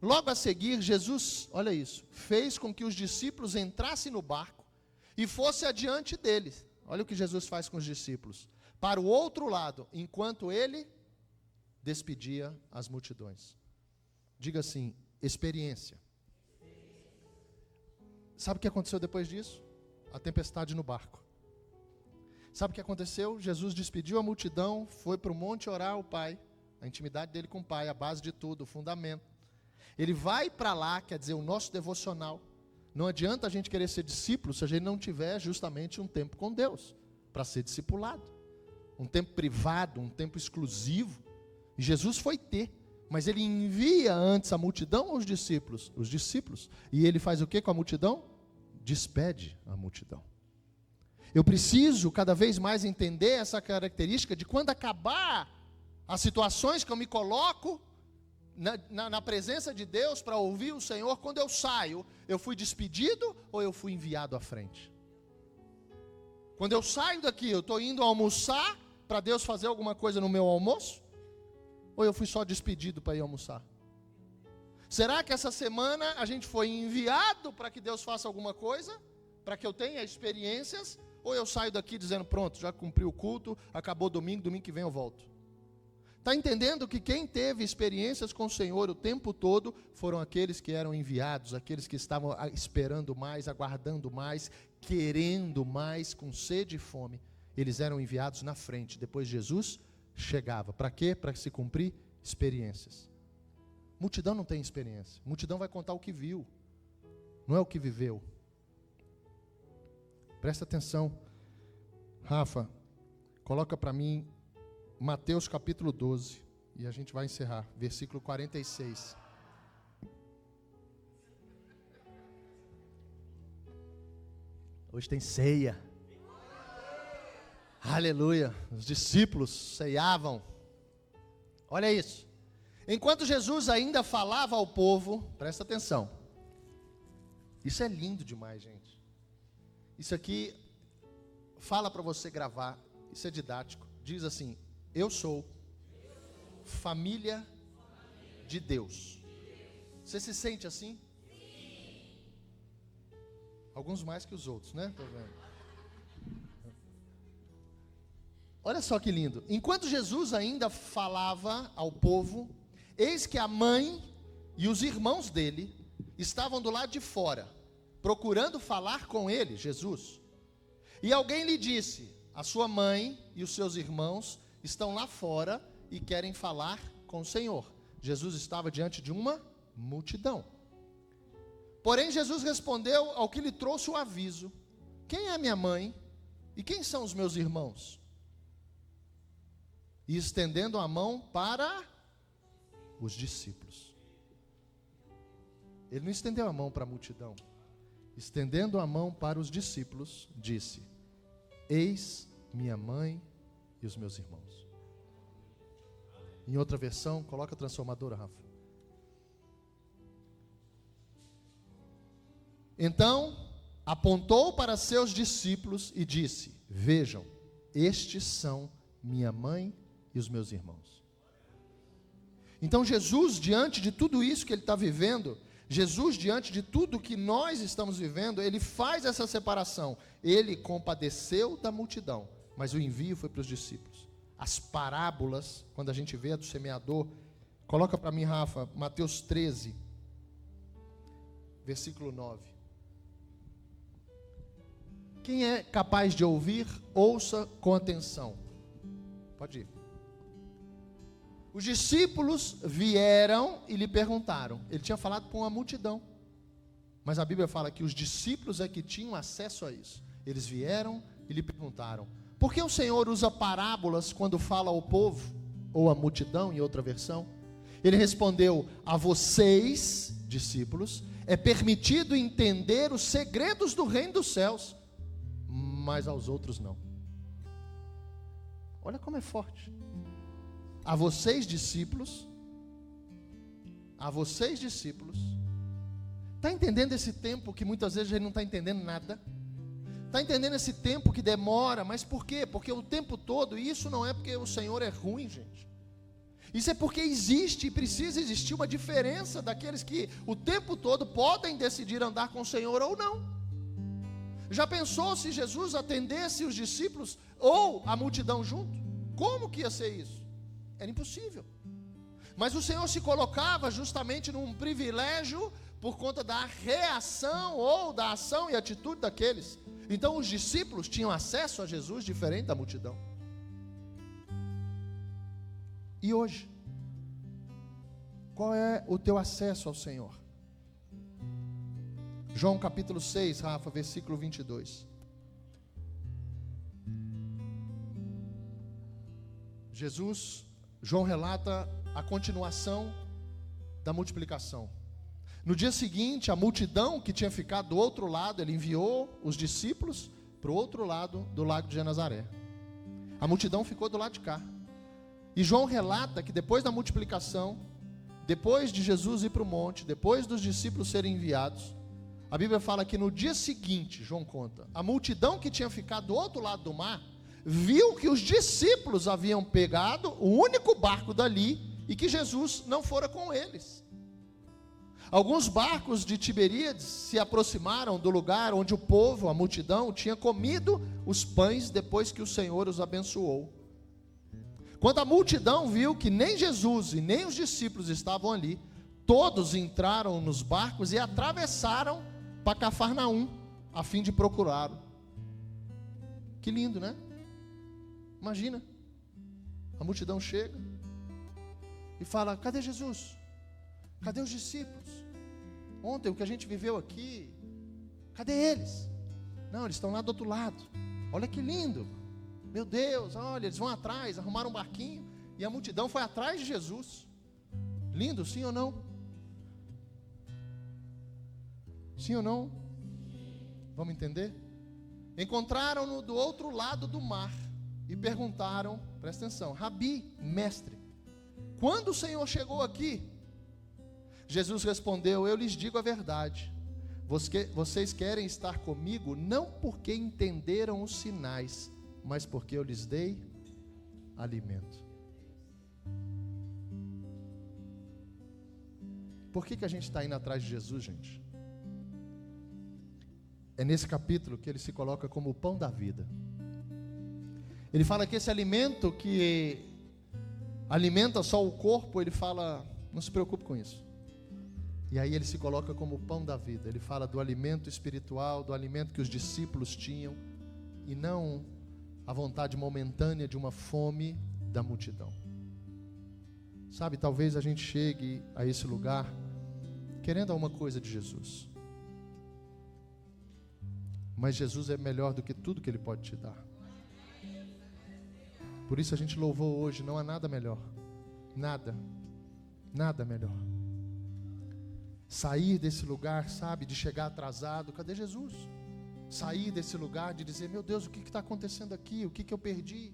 Logo a seguir, Jesus, olha isso, fez com que os discípulos entrassem no barco e fosse adiante deles. Olha o que Jesus faz com os discípulos. Para o outro lado, enquanto ele despedia as multidões. Diga assim, experiência. Sabe o que aconteceu depois disso? A tempestade no barco. Sabe o que aconteceu? Jesus despediu a multidão, foi para o monte orar ao Pai. A intimidade dele com o Pai, a base de tudo, o fundamento. Ele vai para lá, quer dizer, o nosso devocional. Não adianta a gente querer ser discípulo se a gente não tiver justamente um tempo com Deus, para ser discipulado. Um tempo privado, um tempo exclusivo. E Jesus foi ter, mas ele envia antes a multidão ou os discípulos? Os discípulos. E ele faz o que com a multidão? Despede a multidão. Eu preciso cada vez mais entender essa característica de quando acabar as situações que eu me coloco na presença de Deus para ouvir o Senhor, quando eu saio, eu fui despedido ou eu fui enviado à frente? Quando eu saio daqui, eu estou indo almoçar para Deus fazer alguma coisa no meu almoço? Ou eu fui só despedido para ir almoçar? Será que essa semana a gente foi enviado para que Deus faça alguma coisa? Para que eu tenha experiências? Ou eu saio daqui dizendo, pronto, já cumpri o culto, acabou domingo que vem eu volto? Está entendendo que quem teve experiências com o Senhor o tempo todo foram aqueles que eram enviados, aqueles que estavam esperando mais, aguardando mais, querendo mais, com sede e fome. Eles eram enviados na frente, depois Jesus chegava. Para quê? Para se cumprir experiências. Multidão não tem experiência. Multidão vai contar o que viu, não é o que viveu. Presta atenção. Rafa, coloca para mim Mateus capítulo 12, e a gente vai encerrar, versículo 46. Hoje tem ceia. Aleluia. Os discípulos ceiavam. Olha isso. Enquanto Jesus ainda falava ao povo, presta atenção. Isso é lindo demais, gente. Isso aqui fala para você gravar, isso é didático. Diz assim: eu sou família de Deus. Você se sente assim? Alguns mais que os outros, né? Tô vendo. Olha só que lindo. Enquanto Jesus ainda falava ao povo, eis que a mãe e os irmãos dele estavam do lado de fora, procurando falar com ele, Jesus. E alguém lhe disse: a sua mãe e os seus irmãos estão lá fora e querem falar com o Senhor. Jesus estava diante de uma multidão. Porém, Jesus respondeu ao que lhe trouxe o aviso: quem é minha mãe e quem são os meus irmãos? E estendendo a mão para os discípulos. Ele não estendeu a mão para a multidão. Estendendo a mão para os discípulos, disse: eis minha mãe e os meus irmãos. Em outra versão, coloca a transformadora, Rafa. Então, apontou para seus discípulos e disse: vejam, estes são minha mãe e os meus irmãos. Então Jesus, diante de tudo isso que ele está vivendo, Jesus, diante de tudo que nós estamos vivendo, ele faz essa separação. Ele compadeceu da multidão, mas o envio foi para os discípulos. As parábolas, quando a gente vê a do semeador, coloca para mim, Rafa, Mateus 13, versículo 9. Quem é capaz de ouvir, ouça com atenção. Pode ir. Os discípulos vieram e lhe perguntaram. Ele tinha falado com uma multidão, mas a Bíblia fala que os discípulos é que tinham acesso a isso. Eles vieram e lhe perguntaram: por que o Senhor usa parábolas quando fala ao povo, ou à multidão, em outra versão? Ele respondeu: a vocês, discípulos, é permitido entender os segredos do reino dos céus, mas aos outros não. Olha como é forte. A vocês, discípulos, está entendendo esse tempo que muitas vezes a gente não está entendendo nada? Está entendendo esse tempo que demora, mas por quê? Porque o tempo todo, e isso não é porque o Senhor é ruim, gente. Isso é porque existe e precisa existir uma diferença daqueles que o tempo todo podem decidir andar com o Senhor ou não. Já pensou se Jesus atendesse os discípulos ou a multidão junto? Como que ia ser isso? Era impossível. Mas o Senhor se colocava justamente num privilégio por conta da reação ou da ação e atitude daqueles. Então os discípulos tinham acesso a Jesus diferente da multidão. E hoje, qual é o teu acesso ao Senhor? João capítulo 6, Rafa, versículo 22. João relata a continuação da multiplicação. No dia seguinte, a multidão que tinha ficado do outro lado, ele enviou os discípulos para o outro lado do lago de Genezaré. A multidão ficou do lado de cá. E João relata que depois da multiplicação, depois de Jesus ir para o monte, depois dos discípulos serem enviados, a Bíblia fala que no dia seguinte, João conta, a multidão que tinha ficado do outro lado do mar, viu que os discípulos haviam pegado o único barco dali e que Jesus não fora com eles. Alguns barcos de Tiberíades se aproximaram do lugar onde o povo, a multidão, tinha comido os pães depois que o Senhor os abençoou. Quando a multidão viu que nem Jesus e nem os discípulos estavam ali, todos entraram nos barcos e atravessaram para Cafarnaum, a fim de procurá-lo. Que lindo, né? Imagina, a multidão chega e fala: cadê Jesus? Cadê os discípulos? Ontem o que a gente viveu aqui, cadê eles? Não, eles estão lá do outro lado. Olha que lindo, meu Deus, olha, eles vão atrás, arrumaram um barquinho, e a multidão foi atrás de Jesus. Lindo, sim ou não? Sim ou não? Vamos entender? Encontraram-no do outro lado do mar e perguntaram, presta atenção: Rabi, mestre, quando o Senhor chegou aqui? Jesus respondeu: eu lhes digo a verdade, vocês querem estar comigo não porque entenderam os sinais, mas porque eu lhes dei alimento. Por que a gente está indo atrás de Jesus, gente? É nesse capítulo que ele se coloca como o pão da vida. Ele fala que esse alimento que alimenta só o corpo, ele fala: não se preocupe com isso. E aí ele se coloca como o pão da vida. Ele fala do alimento espiritual, do alimento que os discípulos tinham, e não a vontade momentânea de uma fome da multidão. Sabe, talvez a gente chegue a esse lugar querendo alguma coisa de Jesus, mas Jesus é melhor do que tudo que Ele pode te dar. Por isso a gente louvou hoje: não há nada melhor. Nada melhor. Sair desse lugar, sabe, de chegar atrasado: cadê Jesus? Sair desse lugar de dizer: meu Deus, o que está acontecendo aqui? O que eu perdi?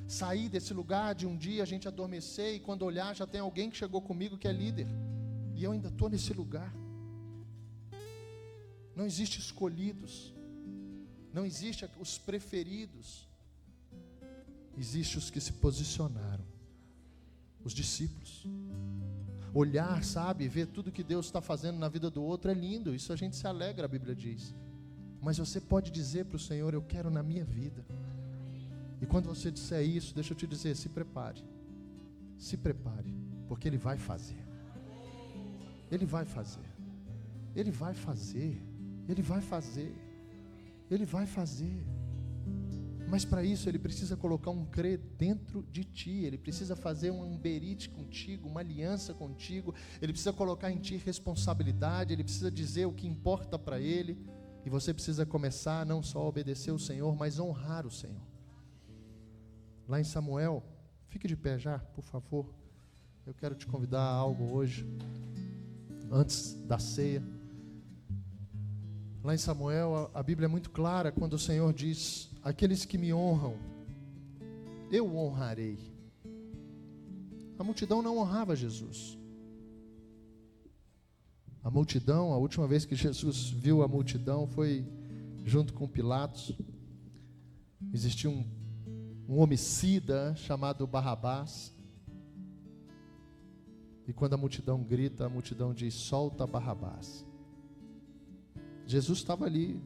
Sair desse lugar de um dia a gente adormecer e quando olhar já tem alguém que chegou comigo que é líder, e eu ainda estou nesse lugar. Não existe escolhidos, não existe os preferidos, existe os que se posicionaram, os discípulos. Olhar, sabe, ver tudo que Deus está fazendo na vida do outro é lindo, isso a gente se alegra, a Bíblia diz. Mas você pode dizer para o Senhor: eu quero na minha vida. E quando você disser isso, deixa eu te dizer, se prepare, porque Ele vai fazer. Ele vai fazer. Ele vai fazer. Ele vai fazer. Ele vai fazer. Mas para isso Ele precisa colocar um crer dentro de ti. Ele precisa fazer um amberite contigo, uma aliança contigo. Ele precisa colocar em ti responsabilidade. Ele precisa dizer o que importa para Ele. E você precisa começar não só a obedecer o Senhor, mas honrar o Senhor. Lá em Samuel, fique de pé já, por favor. Eu quero te convidar a algo hoje, antes da ceia. Lá em Samuel, a Bíblia é muito clara quando o Senhor diz: aqueles que me honram, eu honrarei. A multidão não honrava Jesus. A multidão, a última vez que Jesus viu a multidão foi junto com Pilatos. Existia um homicida chamado Barrabás. E quando a multidão grita, a multidão diz: solta Barrabás. Jesus estava ali,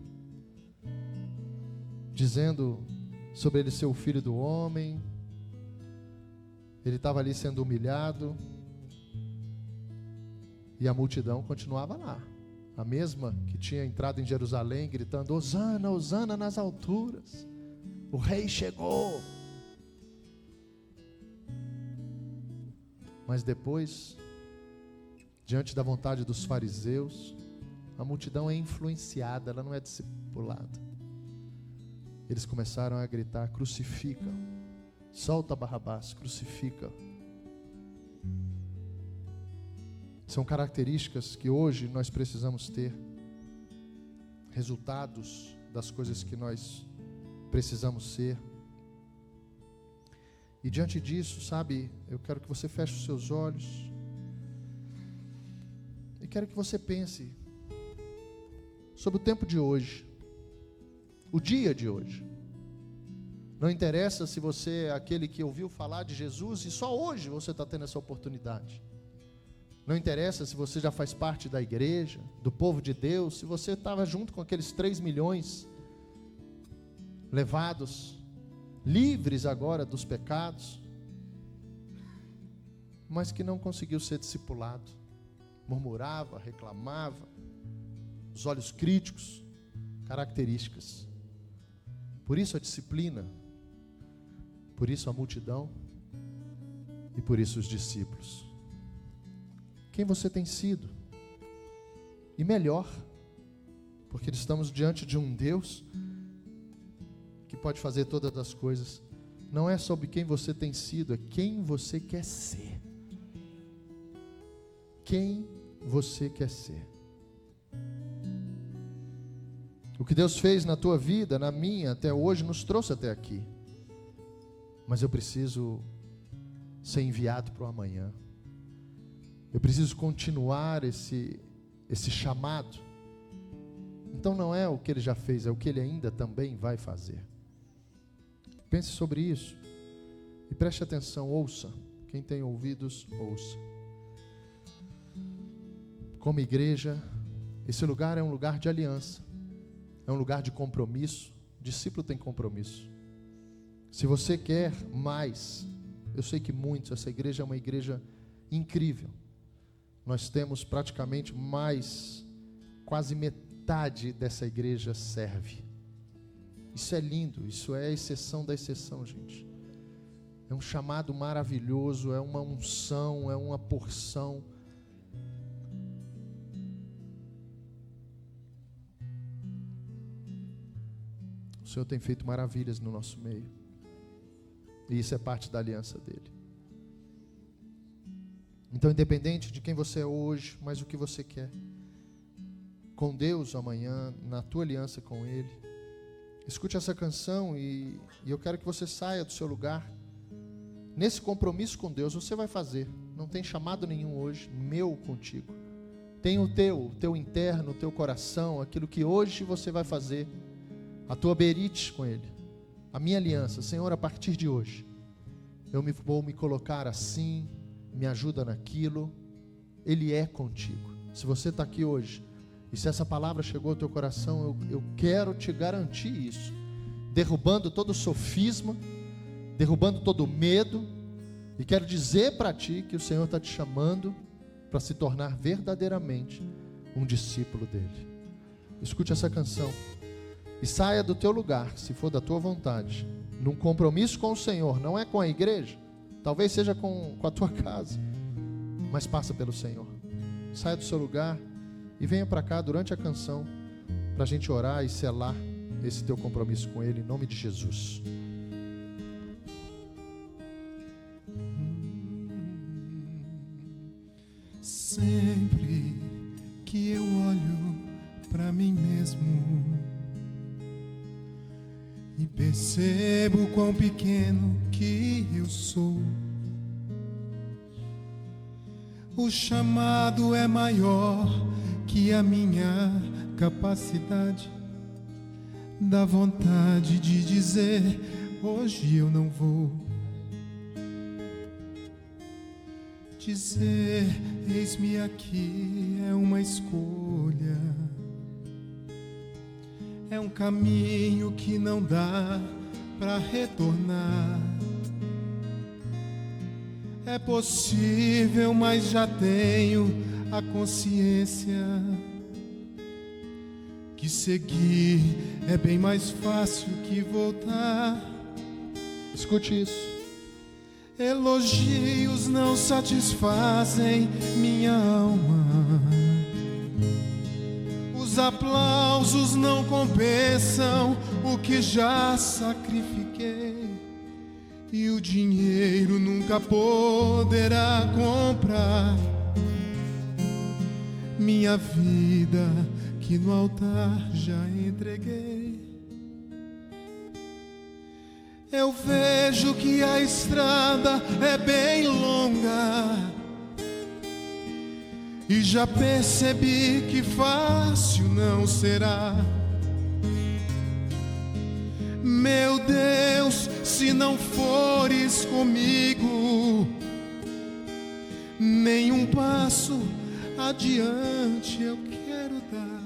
dizendo sobre ele ser o filho do homem. Ele estava ali sendo humilhado. E a multidão continuava lá, a mesma que tinha entrado em Jerusalém gritando: Hosana, Hosana nas alturas, o rei chegou. Mas depois, diante da vontade dos fariseus, a multidão é influenciada, ela não é discipulada. Eles começaram a gritar: crucifica, solta Barrabás, crucifica. São características que hoje nós precisamos ter, resultados das coisas que nós precisamos ser. E diante disso, sabe, eu quero que você feche os seus olhos e quero que você pense sobre o tempo de hoje, o dia de hoje. Não interessa se você é aquele que ouviu falar de Jesus e só hoje você está tendo essa oportunidade. Não interessa se você já faz parte da igreja, do povo de Deus, se você estava junto com aqueles 3 milhões levados, livres agora dos pecados. mas que não conseguiu ser discipulado. Murmurava, reclamava, os olhos críticos, características. Por isso a disciplina, por isso a multidão e por isso os discípulos. Quem você tem sido? E melhor, porque estamos diante de um Deus que pode fazer todas as coisas. Não é sobre quem você tem sido, é quem você quer ser. Quem você quer ser. O que Deus fez na tua vida, na minha, até hoje, nos trouxe até aqui. Mas eu preciso ser enviado para o amanhã. Eu preciso continuar esse chamado. Então não é o que Ele já fez, é o que Ele ainda também vai fazer. Pense sobre isso e preste atenção, ouça. Quem tem ouvidos, ouça. Como igreja, esse lugar é um lugar de aliança, é um lugar de compromisso. Discípulo tem compromisso. Se você quer mais, eu sei que muitos, essa igreja é uma igreja incrível. Nós temos praticamente quase metade dessa igreja serve. Isso é lindo, isso é a exceção da exceção, gente. É um chamado maravilhoso, é uma unção, é uma porção. O Senhor tem feito maravilhas no nosso meio. E isso é parte da aliança dele. Então, independente de quem você é hoje, mas o que você quer, com Deus amanhã, na tua aliança com Ele, escute essa canção e eu quero que você saia do seu lugar. Nesse compromisso com Deus, você vai fazer. Não tem chamado nenhum hoje, meu contigo. Tem o teu interno, o teu coração, aquilo que hoje você vai fazer. A tua berite com Ele. A minha aliança. Senhor, a partir de hoje, vou me colocar assim, me ajuda naquilo. Ele é contigo. Se você está aqui hoje, e se essa palavra chegou ao teu coração, eu quero te garantir isso. Derrubando todo o sofisma, derrubando todo o medo, e quero dizer para ti que o Senhor está te chamando para se tornar verdadeiramente um discípulo dele. Escute essa canção e saia do teu lugar, se for da tua vontade, num compromisso com o Senhor. Não é com a igreja, talvez seja com a tua casa, mas passa pelo Senhor. Saia do seu lugar e venha para cá durante a canção, para a gente orar e selar esse teu compromisso com Ele, em nome de Jesus. Sempre que eu olho para mim mesmo e percebo quão pequeno que eu sou, o chamado é maior que a minha capacidade. Dá vontade de dizer: hoje eu não vou. Dizer: eis-me aqui, é uma escolha, é um caminho que não dá para retornar. É possível, mas já tenho a consciência que seguir é bem mais fácil que voltar. Escute isso. Elogios não satisfazem minha alma, os aplausos não compensam o que já sacrifiquei, e o dinheiro nunca poderá comprar minha vida que no altar já entreguei. Eu vejo que a estrada é bem longa e já percebi que fácil não será. Meu Deus, se não fores comigo, nenhum passo adiante eu quero dar.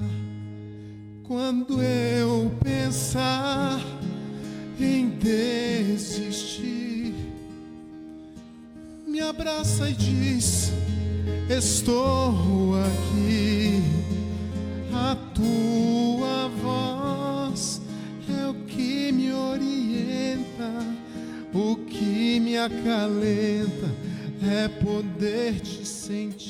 Quando eu pensar em desistir, me abraça e diz: vez estou aqui. A tua voz é o que me orienta, o que me acalenta é poder te sentir.